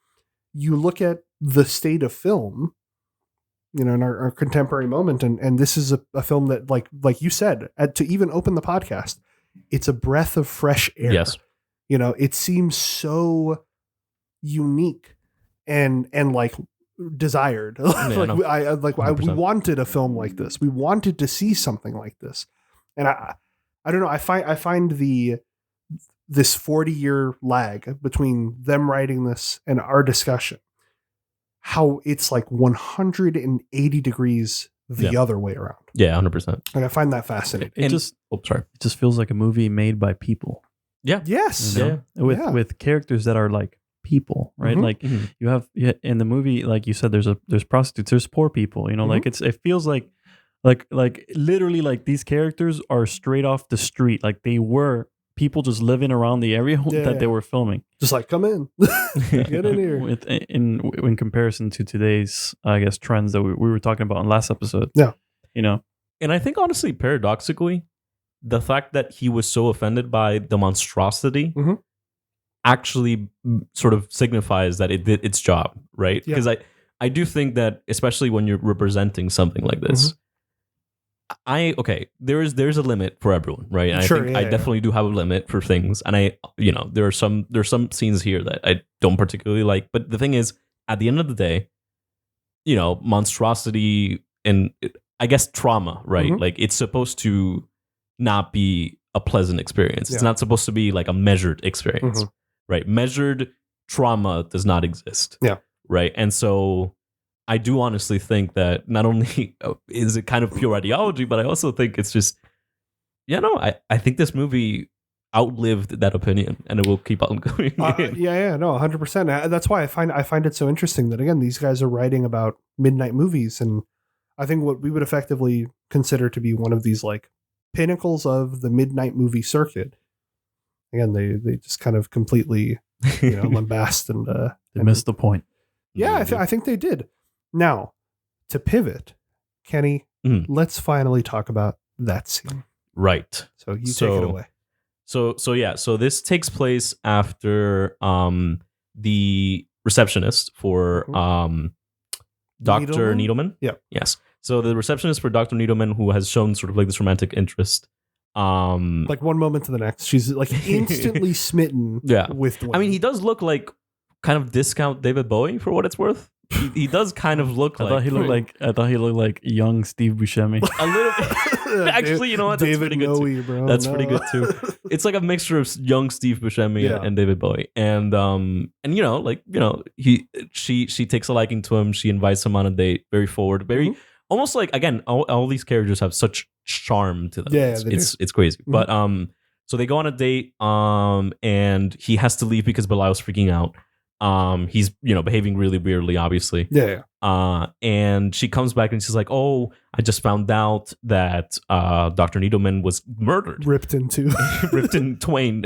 you look at the state of film, you know, in our contemporary moment, and this is a film that, like you said, to even open the podcast, it's a breath of fresh air. Yes. You know, it seems so unique and like desired. Like, no. we 100%. wanted a film like this. We wanted to see something like this. And I don't know. I find this 40-year lag between them writing this and our discussion, how it's like 180 degrees the other way around. Yeah, 100%. And I find that fascinating. It just feels like a movie made by people. Yeah. Yes. You know? Yeah. With characters that are like people, right? Mhm. Like Mhm. you have in the movie, like you said, there's prostitutes, there's poor people, you know, Mhm. like it feels like literally like these characters are straight off the street. Like they were people just living around the area that they were filming. Just like, come in. Get in here. In comparison to today's, I guess, trends that we were talking about in last episode. Yeah. You know, And I think, honestly, paradoxically, the fact that he was so offended by the monstrosity Mhm. actually sort of signifies that it did its job, right? Yeah. Because I do think that, especially when you're representing something like this, there's a limit for everyone, right? And Sure, I think yeah, I yeah. definitely do have a limit for things, and there's some scenes here that I don't particularly like. But the thing is, at the end of the day, you know, monstrosity and I guess trauma, right? Mhm. Like, it's supposed to not be a pleasant experience. It's Yeah. not supposed to be like a measured experience, Mhm. right? Measured trauma does not exist. Yeah. Right. And so I do honestly think that not only is it kind of pure ideology, but I also think it's just, I think this movie outlived that opinion and it will keep on going. No, 100%. That's why I find it so interesting that, again, these guys are writing about midnight movies, and I think what we would effectively consider to be one of these like pinnacles of the midnight movie circuit. Again, they just kind of completely, lambast and they missed the point. yeah, I think they did. Now, to pivot, Kenny, let's finally talk about that scene. Right. So you take it away. So this takes place after the receptionist for Dr. Needleman. Yep. Yes. So the receptionist for Dr. Needleman, who has shown sort of like this romantic interest. Like one moment to the next, she's like instantly smitten with Dwayne. I mean, he does look like kind of discount David Bowie for what it's worth. He does kind of look like. I thought he looked like young Steve Buscemi. A little. Actually, you know what? That's David pretty good too. Bro. That's pretty good too. It's like a mixture of young Steve Buscemi and David Bowie, and she takes a liking to him. She invites him on a date. Very forward, very almost like, again, all these characters have such charm to them. Yeah, it's crazy. But so they go on a date, and he has to leave because Belial's freaking out. He's behaving really weirdly, obviously. Yeah. And she comes back and she's like, "Oh, I just found out that Dr. Needleman was murdered, ripped in twain."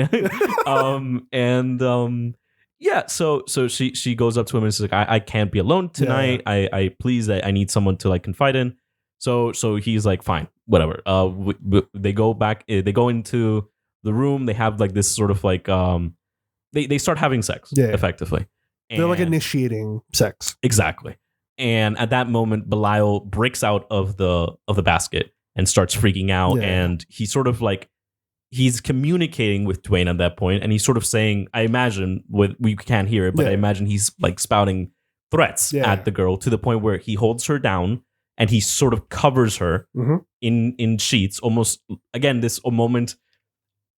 So she goes up to him and she's like, "I can't be alone tonight. I need someone to like confide in." So he's like, "Fine, whatever." They go back. They go into the room. They have like this sort of like They start having sex, effectively. They're like initiating sex. Exactly. And at that moment, Belial breaks out of the basket and starts freaking out. Yeah. And he's sort of like, he's communicating with Dwayne at that point. And he's sort of saying, I imagine, we can't hear it, but I imagine he's like spouting threats at the girl to the point where he holds her down and he sort of covers her in sheets. Almost, again, this moment...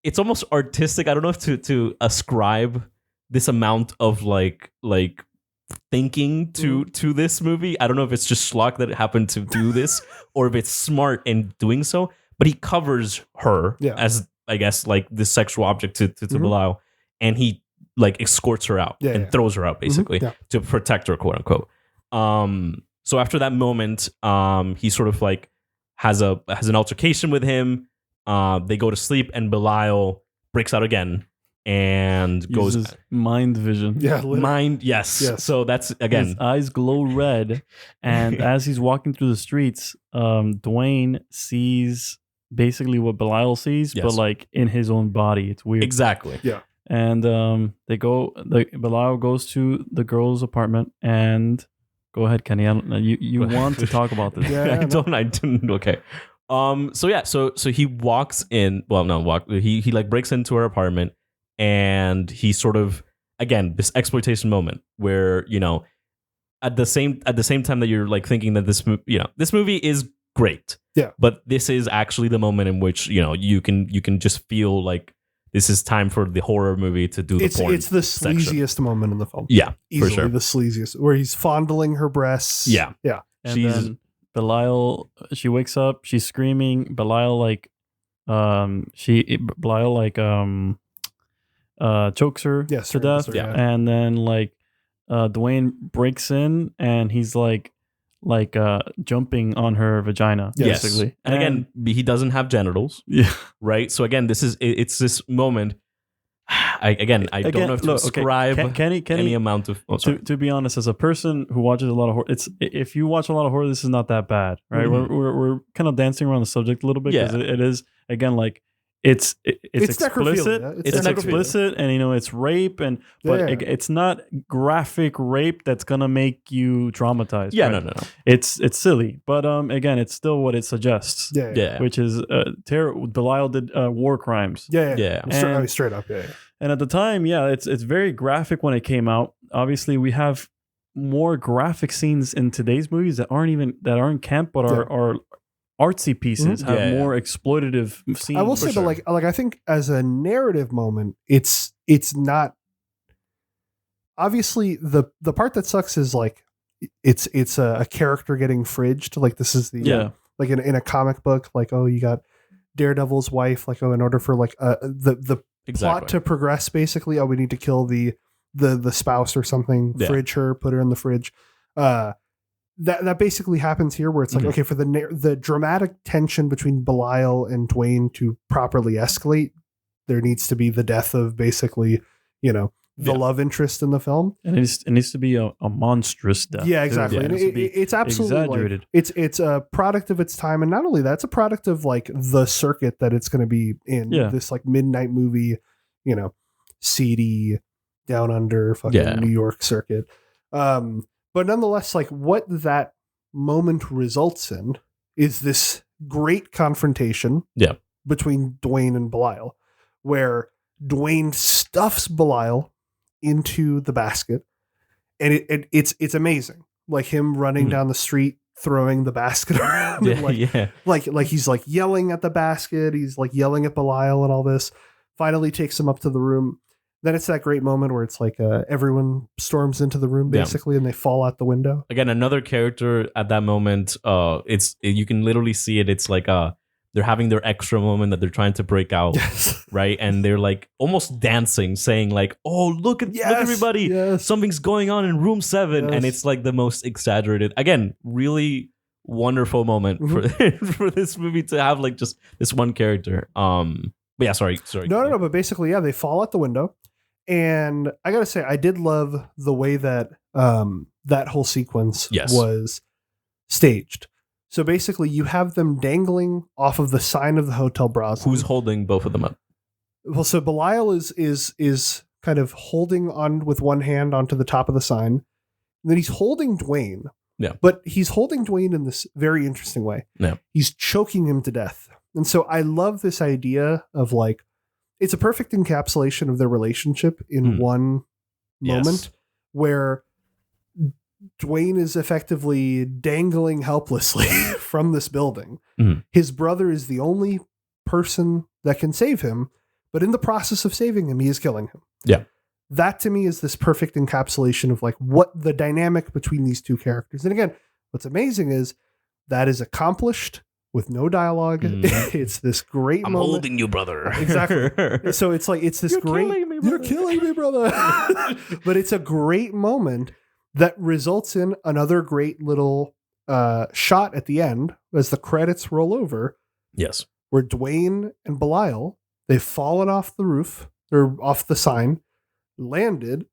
It's almost artistic. I don't know if to ascribe this amount of like thinking to this movie. I don't know if it's just schlock that it happened to do this or if it's smart in doing so. But he covers her as, I guess, like this sexual object to Belial, and he like escorts her out and throws her out basically to protect her, quote unquote. So after that moment, he sort of like has an altercation with him. They go to sleep and Belial breaks out again and goes Uses mind vision. Yeah, literally. mind. Yes. Yes. So that's His again. eyes glow red, and as he's walking through the streets, Dwayne sees basically what Belial sees, but Yes. like in his own body. It's weird. Exactly. And Belial goes to the girl's apartment, and go ahead, Kenny. You want to talk about this? Yeah. I didn't. Okay. So he walks in. Well, no, he like breaks into her apartment, and he sort of, again, this exploitation moment where, at the same time that you're like thinking that this movie is great. Yeah. But this is actually the moment in which, you can just feel like this is time for the horror movie to do the porn. It's the section. sleaziest moment in the film. Yeah, Easily for sure. the sleaziest, where he's fondling her breasts. Yeah. Yeah. And She's- then Belial, she wakes up, she's screaming. Belial chokes her Yes, to rapes death. her, yeah. And then Dwayne breaks in, and he's jumping on her vagina, Yes. basically. And again, he doesn't have genitals, yeah. right? So again, it's this moment. I don't know if to describe Kenny, any amount of. Oh, sorry. to be honest, as a person who watches a lot of horror, if you watch a lot of horror, this is not that bad, right? Mhm. We're kind of dancing around the subject a little bit, because Yeah. it is, again, like it's explicit. necrophilia. It's It's necrophilia. explicit, and it's rape, but Yeah. it's not graphic rape that's gonna make you traumatized. Yeah, right? no. It's silly, but again, it's still what it suggests, Yeah. Yeah. which is Belial did war crimes. Yeah. Yeah. Straight up. Yeah. And at the time, it's very graphic when it came out. Obviously, we have more graphic scenes in today's movies that aren't camp, but are artsy pieces, Mhm. have Yeah. more exploitative scenes. I will say, sure. but like I think as a narrative moment, it's not. Obviously, the part that sucks is like it's a character getting fridged. Like this is the like in a comic book, like, oh, you got Daredevil's wife, like, oh, in order for like the plot to progress, basically, oh, we need to kill the spouse or something, Yeah. fridge her, put her in the fridge. That basically happens here, where it's like, Mhm. okay, for the dramatic tension between Belial and Dwayne to properly escalate, there needs to be the death of basically, the Yeah. love interest in the film. and it needs to be a monstrous death. Yeah, too. exactly. It And needs to be it's absolutely like, exaggerated. it's a product of its time, and not only that, it's a product of like the circuit that it's going to be in. Yeah. This like midnight movie, seedy, down under, fucking Yeah. New York circuit. But nonetheless, like what that moment results in is this great confrontation Yeah. between Dwayne and Belial, where Dwayne stuffs Belial into the basket, and it's amazing. Like him running Mhm. down the street, throwing the basket around, Yeah, and like he's like yelling at the basket, he's like yelling at Belial and all this. Finally takes him up to the room. Then it's that great moment where it's like everyone storms into the room Yeah. basically, and they fall out the window. Again, another character at that moment. You can literally see it. It's like they're having their extra moment that they're trying to break out, Yes. right? And they're like almost dancing, saying like, "Oh, look everybody! Yes. Something's going on in room 7," and Yes. it's like the most exaggerated. Again, really wonderful moment for for this movie to have like just this one character. But yeah, sorry. No. But basically, yeah, they fall out the window. And I gotta say, I did love the way that that whole sequence Yes. was staged. So basically, you have them dangling off of the sign of the Hotel Brazen. Who's holding both of them up? Well, so Belial is kind of holding on with one hand onto the top of the sign. And then he's holding Dwayne. Yeah. But he's holding Dwayne in this very interesting way. Yeah. He's choking him to death. And so I love this idea of like, it's a perfect encapsulation of their relationship in one moment Yes. where Dwayne is effectively dangling helplessly from this building. Mhm. His brother is the only person that can save him, but in the process of saving him, he is killing him. Yeah. That to me is this perfect encapsulation of like what the dynamic between these two characters. And again, what's amazing is that is accomplished with no dialogue. Mhm. It's this great I'm moment. holding you, brother. Exactly. So it's like, it's this You're great, killing me, you're brother." killing me, brother. But it's a great moment that results in another great little shot at the end as the credits roll over, Yes. where Dwayne and Belial, they've fallen off the roof. or off the sign, landed.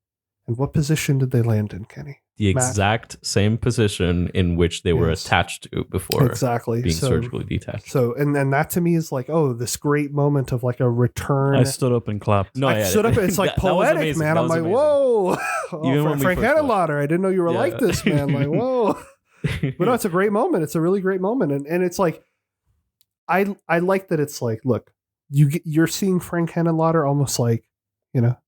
And what position did they land in, Kenny? The Matt? exact same position in which they were Yes. attached to before Exactly. being So- surgically detached. So, and that to me is like, oh, this great moment of like a return. I stood up and clapped. No, I yeah, stood up. It's like that was poetic, amazing. man. That I'm was like, amazing. whoa. Oh, Even when we Frank first watched. Henenlotter. I didn't know you were Yeah. like this, man. Like, whoa. But no, it's a great moment. It's a really great moment. And it's like, I like that it's like, look, you're seeing Frank Henenlotter almost like,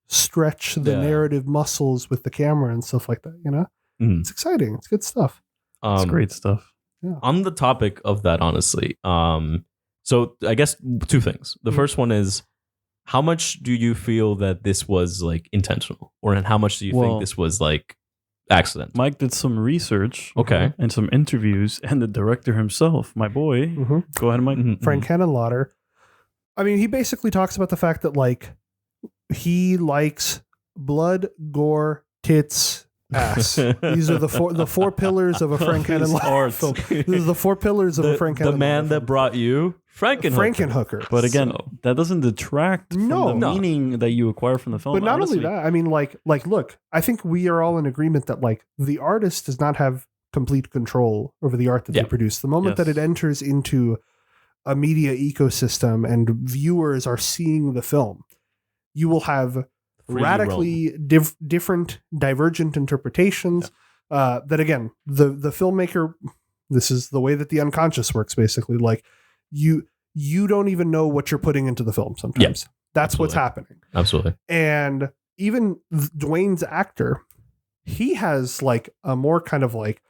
stretch the Yeah. narrative muscles with the camera and stuff like that, Mhm. It's exciting. It's good stuff. It's great stuff. On the topic of that, honestly, so I guess two things. The first one is, how much do you feel that this was like intentional, or how much do you think this was like accidental? Mike did some research, Okay. and some interviews, and the director himself, my boy. Mhm. Go ahead, Mike. Mhm, Frank Henenlotter. I mean, he basically talks about the fact that like he likes blood, gore, tits, ass. These are the four pillars of a Frank His Henenlotter art. film. These are the four pillars of a Frank Henenlotter the man that film. brought you Frankenhooker. Frankenhooker. But again, So- that doesn't detract from No. the No. meaning that you acquire from the film. But not honestly. only that, I mean, like, look, I think we are all in agreement that like the artist does not have complete control over the art that Yeah. they produce. The moment Yes. that it enters into a media ecosystem and viewers are seeing the film, you will have Freely radically different, divergent interpretations. That again, the filmmaker. This is the way that the unconscious works. Basically, like you don't even know what you're putting into the film. Sometimes that's what's happening. Absolutely. And even Dwayne's actor, he has like a more kind of like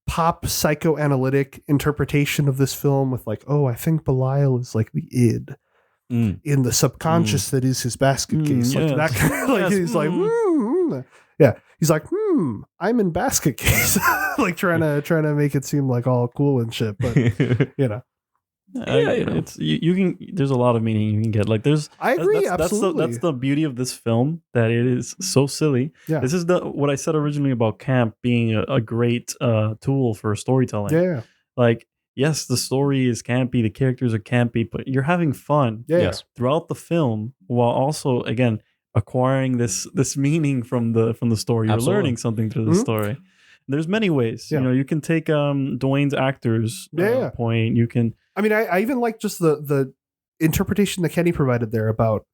pop psychoanalytic interpretation of this film with like, oh, I think Belial is like the id Mm. in the subconscious that is his basket case. Like yes. that kind of, like Yes. he's like, yeah. He's like, I'm in basket case. Like trying to make it seem like all cool and shit. But Yeah, you know. it's you can. There's a lot of meaning you can get. Like there's. I agree, That's absolutely. that's the beauty of this film, that it is so silly. Yeah. This is what I said originally about camp being a great tool for storytelling. yeah. Like, yes, the story is campy, the characters are campy, but you're having fun Yeah. Yes. throughout the film, while also again acquiring this meaning from the story. You're Absolutely. learning something through the Mhm. story. There's many ways. Yeah. You can take Dwayne's actors Yeah. point. You can I mean, I even like just the interpretation that Kenny provided there about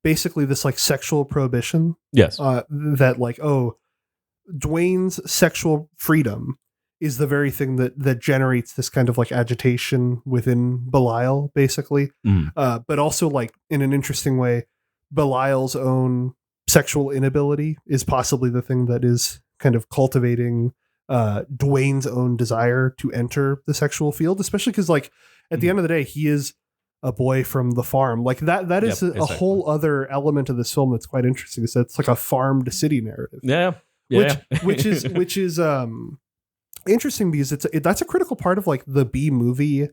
basically this like sexual prohibition Yes. that like, oh, Dwayne's sexual freedom is the very thing that generates this kind of like agitation within Belial, basically. Mm. But also like in an interesting way, Belial's own sexual inability is possibly the thing that is kind of cultivating Dwayne's own desire to enter the sexual field, especially because like at the end of the day, he is a boy from the farm. Like that is Yep, a exactly. whole other element of this film that's quite interesting. Is that it's like a farm to city narrative. Yeah. Yeah. Which is interesting because that's a critical part of like the B movie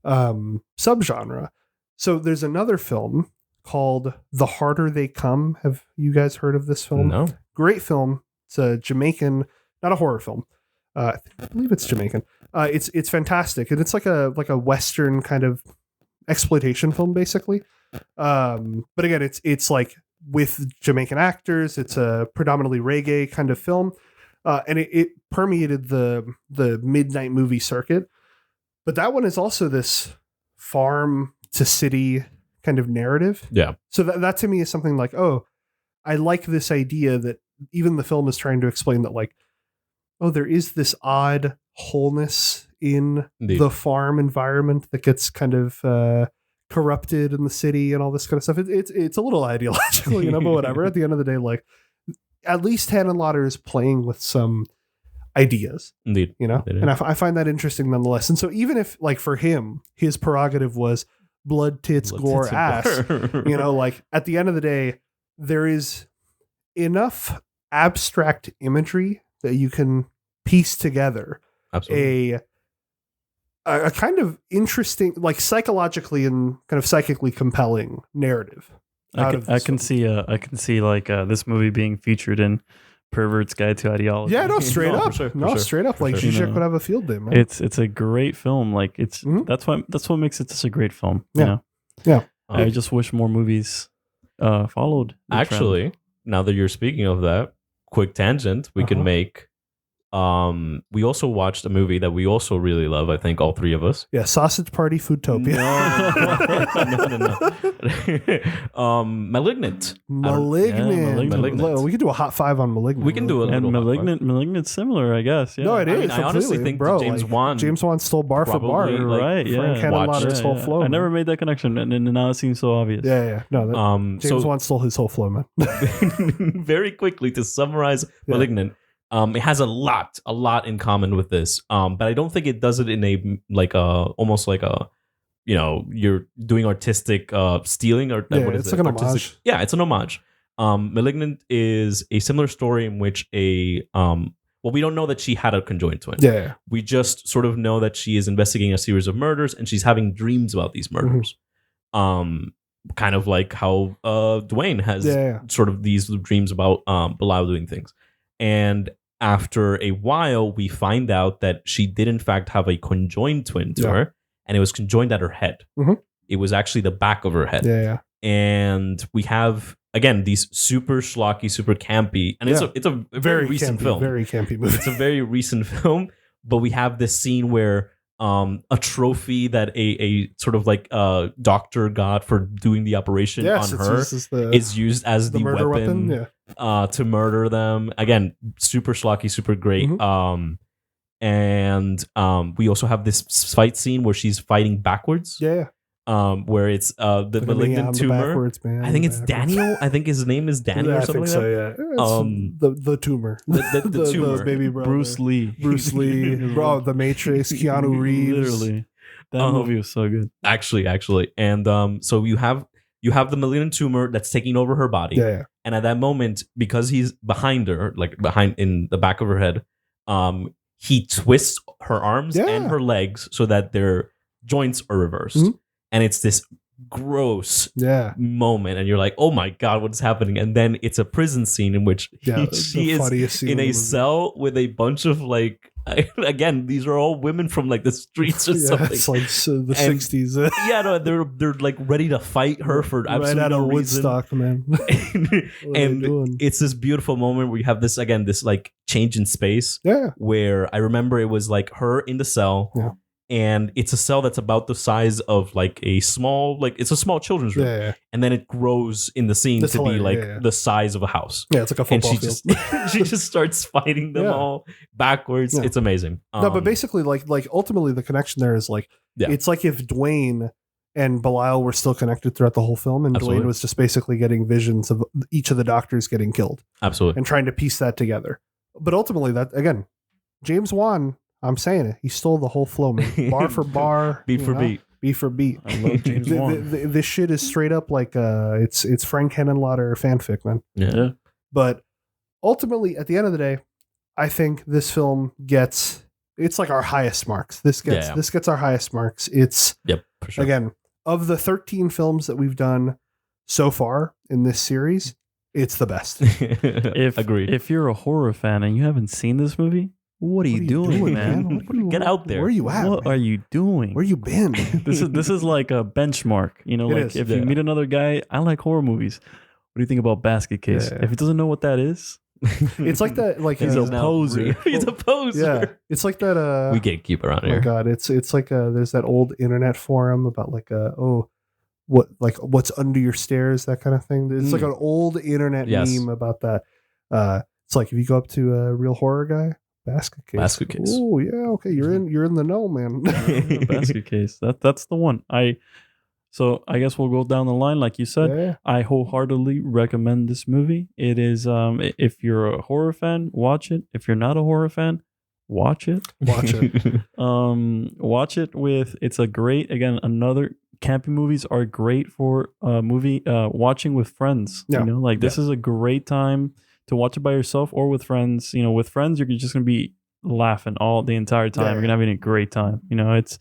subgenre. So there's another film called The Harder They Come. Have you guys heard of this film? No. Great film. It's a Jamaican, not a horror film. I believe it's Jamaican. It's fantastic, and it's like a Western kind of exploitation film, basically. But again, it's like with Jamaican actors. It's a predominantly reggae kind of film, and it permeated the midnight movie circuit. But that one is also this farm to city kind of narrative. Yeah. So that to me is something like, oh, I like this idea that even the film is trying to explain that like, oh, there is this odd wholeness in Indeed. the farm environment that gets kind of corrupted in the city and all this kind of stuff. It's a little ideological, but whatever. At the end of the day, like at least Henenlotter is playing with some ideas, Indeed. It is. and I find that interesting nonetheless. And so even if like for him, his prerogative was blood, tits, Blood, gore, tits, and ass, gore. like at the end of the day, there is enough abstract imagery that you can piece together Absolutely. a kind of interesting, like psychologically and kind of psychically compelling narrative. I can see like this movie being featured in Pervert's Guide to Ideology. Yeah, no, straight No, up. for sure, for no, sure, straight up. for Like sure. Zizek You know, would have a field day, man. It's a great film. Like Mhm. that's what makes it such a great film. Yeah. You know? Yeah. I just wish more movies followed. the trend. Actually, now that you're speaking of that, quick tangent we can make. We also watched a movie that we also really love. I think all three of us. Yeah, Sausage Party Foodtopia. No. Malignant. Malignant. We could do a hot 5 on Malignant. We can do a And little Malignant's similar, I guess. Yeah. No, it is. I honestly completely, think bro, James Wan stole bar for bar. probably, like, Right, yeah. Frank Henenlotter's whole flow. I man. never made that connection, and now it seems so obvious. Yeah. No, that, James Wan stole his whole flow, man. very quickly to summarize Malignant. It has a lot in common with this, but I don't think it does it in almost like a, you're doing artistic stealing or what is it's it? like an Artistic, homage. yeah, it's an homage. Malignant is a similar story in which we don't know that she had a conjoined twin. Yeah. We just sort of know that she is investigating a series of murders and she's having dreams about these murders. Kind of like how Dwayne has sort of these dreams about Belial doing things. And after a while, we find out that she did in fact have a conjoined twin to her, and it was conjoined at her head. It was actually the back of her head. Yeah. And we have, again, these super schlocky, super campy, and it's a very recent film. Very campy movie. It's a very recent film, but we have this scene where a trophy that a sort of like doctor got for doing the operation on her is used as the murder weapon to murder them. Again, super schlocky, super great. And we also have this fight scene where she's fighting backwards. Yeah. Where it's the malignant tumor. I think it's Daniel. I think his name is Daniel or something like that. The tumor. The tumor. The baby brother. Bruce Lee. Bro, The Matrix, Keanu Reeves. Literally. That movie was so good. Actually. And so you have the malignant tumor that's taking over her body. Yeah. And at that moment, because he's behind her, like behind in the back of her head, he twists her arms and her legs so that their joints are reversed. And it's this gross moment, and you're like, "Oh my god, what's happening?" And then it's a prison scene in which she is in a cell with a bunch of again, these are all women from like the streets or something. It's like the 60s. They're like ready to fight her for absolutely right out no of reason. Woodstock, man. And it's this beautiful moment where you have this like change in space. Yeah. Where I remember it was like her in the cell. Yeah. And it's a cell that's about the size of like a small children's room. Yeah. And then it grows in the scene to be like the size of a house. Yeah, it's like a football field. She just starts fighting them all backwards. Yeah. It's amazing. No, but basically like ultimately the connection there is like, it's like if Dwayne and Belial were still connected throughout the whole film, and Dwayne was just basically getting visions of each of the doctors getting killed. Absolutely. And trying to piece that together. But ultimately that, again, James Wan, I'm saying it. He stole the whole flow, man. Bar for bar, beat for beat. Beat for beat. I love James Wan. This shit is straight up like it's Frank Henenlotter fanfic, man. Yeah. But ultimately, at the end of the day, I think this film it's like our highest marks. This gets our highest marks. It's for sure. Again, of the 13 films that we've done so far in this series, it's the best. Agreed. If you're a horror fan and you haven't seen this movie, what are you doing, man? Get out there. Where are you at? What are you doing? Where you been? This is like a benchmark. If you meet another guy, I like horror movies. What do you think about Basket Case? Yeah. If he doesn't know what that is, it's like that. Like he's a poser. He's a poser. Yeah, it's like that. We gatekeep around here. Oh my god, it's like there's that old internet forum about what's under your stairs, that kind of thing. It's like an old internet meme about that. It's like if you go up to a real horror guy. Basket Case. Oh yeah, okay. You're in the know, man. Basket Case. That's the one. So I guess we'll go down the line, like you said. Yeah. I wholeheartedly recommend this movie. It is if you're a horror fan, watch it. If you're not a horror fan, watch it. Watch it. Watch it with. It's a great. Again, another campy movies are great for movie watching with friends. Yeah. This is a great time to watch it by yourself or with friends. With friends, you're just gonna be laughing the entire time. You're gonna have a great time. It's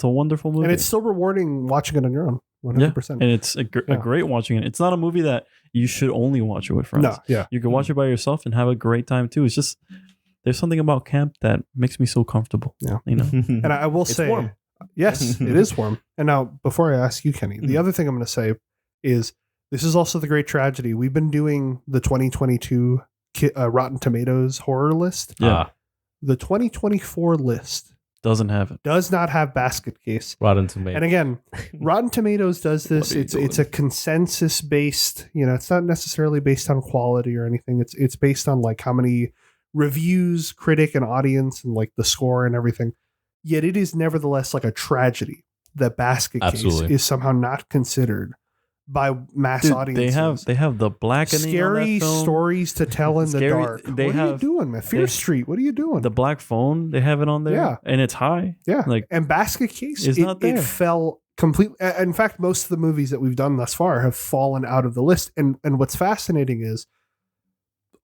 a wonderful movie, and it's still rewarding watching it on your own. 100%. And it's a great watching it. It's not a movie that you should only watch it with friends. No, yeah, you can watch it by yourself and have a great time too. It's just there's something about camp that makes me so comfortable. Yeah, and I will say, warm. Yes, it is warm. And now, before I ask you, Kenny, the other thing I'm going to say is This is also the great tragedy. We've been doing the 2022 Rotten Tomatoes horror list. Yeah. The 2024 list Doesn't have it. does not have Basket Case. Rotten Tomatoes. And again, Rotten Tomatoes does this. What are you It's a consensus based, it's not necessarily based on quality or anything. It's based on like how many reviews, critic and audience, and like the score and everything. Yet it is nevertheless like a tragedy that Basket Absolutely. Case is somehow not considered by mass Dude, audiences. they have the blackening Scary on that film. stories to tell in the Scary- dark. they What are you have- doing, man? Fear they- Street. What are you doing? The black phone, they have it on there. Yeah. And it's high. Yeah. Like, And Basket Case, It's not it there. fell completely. In fact, most of the movies that we've done thus far have fallen out of the list. And what's fascinating is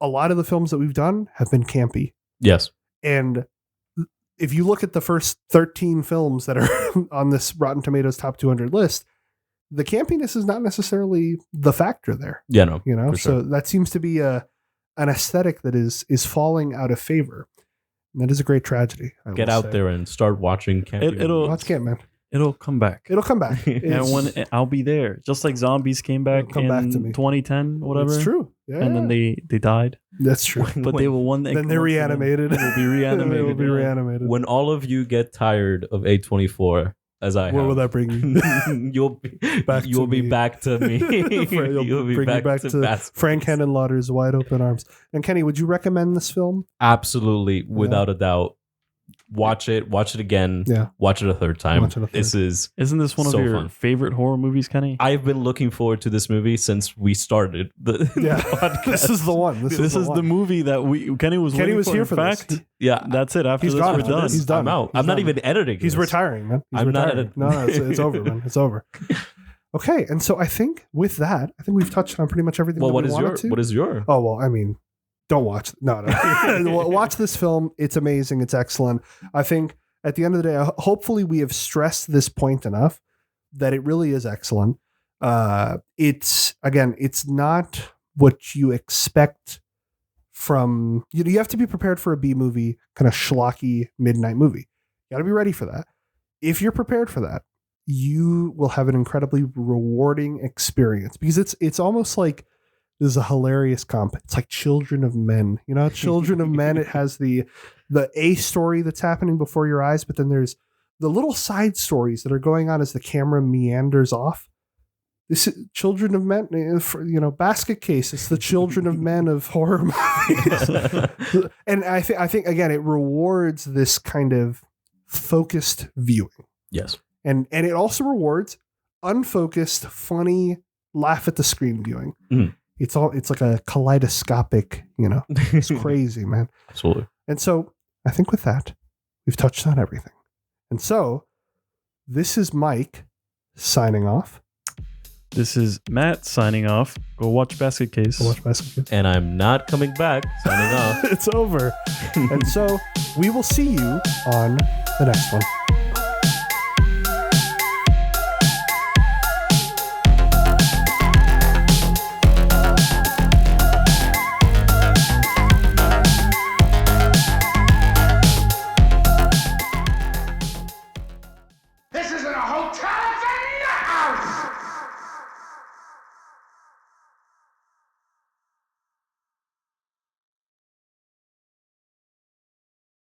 a lot of the films that we've done have been campy. Yes. And if you look at the first 13 films that are on this Rotten Tomatoes top 200 list, the campiness is not necessarily the factor there. Yeah, no. So for sure. that seems to be an aesthetic that is falling out of favor. And that is a great tragedy. I Get will out say. there and start watching campy It'll- movies. Watch Camp, man. it'll come back. It'll come back. And It's- when I'll be there, just like zombies came back It'll come back to me. in 2010, whatever. It's true. Yeah. And then they died, That's true. but they will one. Then they're reanimated. They will be reanimated. They will be yeah. reanimated. When all of you get tired of A24, as I Where will have, that bring you? you'll be Back you'll to be me. back to me. You'll be bring you back to Basket Frank Case. Henenlotter's Wide Open Arms. And Kenny, would you recommend this film? Absolutely, without a doubt. Watch it again. Yeah. Watch it a third time. Watch it a third. This is. Isn't this one So of your fun. favorite horror movies, Kenny? I've been looking forward to this movie since we started the Yeah. podcast. This is the one. This This is one. the movie that Kenny was Kenny waiting was for. here In for this. fact, Yeah, that's it. After He's this, gone we're after done. this. He's done. I'm out. He's I'm not done. even editing. He's this. retiring, man. He's I'm not retiring. edit- No, it's over, man. It's over. Okay, and so I think with that, we've touched on pretty much everything. Well, that what we is wanted your to. what is your? Oh well, I mean, don't watch. No. Watch this film. It's amazing. It's excellent. I think at the end of the day, hopefully we have stressed this point enough that it really is excellent. It's not what you expect from. You have to be prepared for a B movie, kind of schlocky midnight movie. You got to be ready for that. If you're prepared for that, you will have an incredibly rewarding experience because it's almost like this is a hilarious comp. It's like Children of Men. Children of Men. It has the A story that's happening before your eyes, but then there's the little side stories that are going on as the camera meanders off. This is Children of Men, Basket Case. It's the Children of Men of horror movies. And I think again, it rewards this kind of focused viewing. Yes. And it also rewards unfocused, funny, laugh at the screen viewing. Mhm. It's like a kaleidoscopic, it's crazy, man. Absolutely. And so I think with that, we've touched on everything. And so this is Mike signing off. This is Matt signing off. Go watch Basket Case. Go watch Basket Case. And I'm not coming back. Signing off. It's over. And so we will see you on the next one.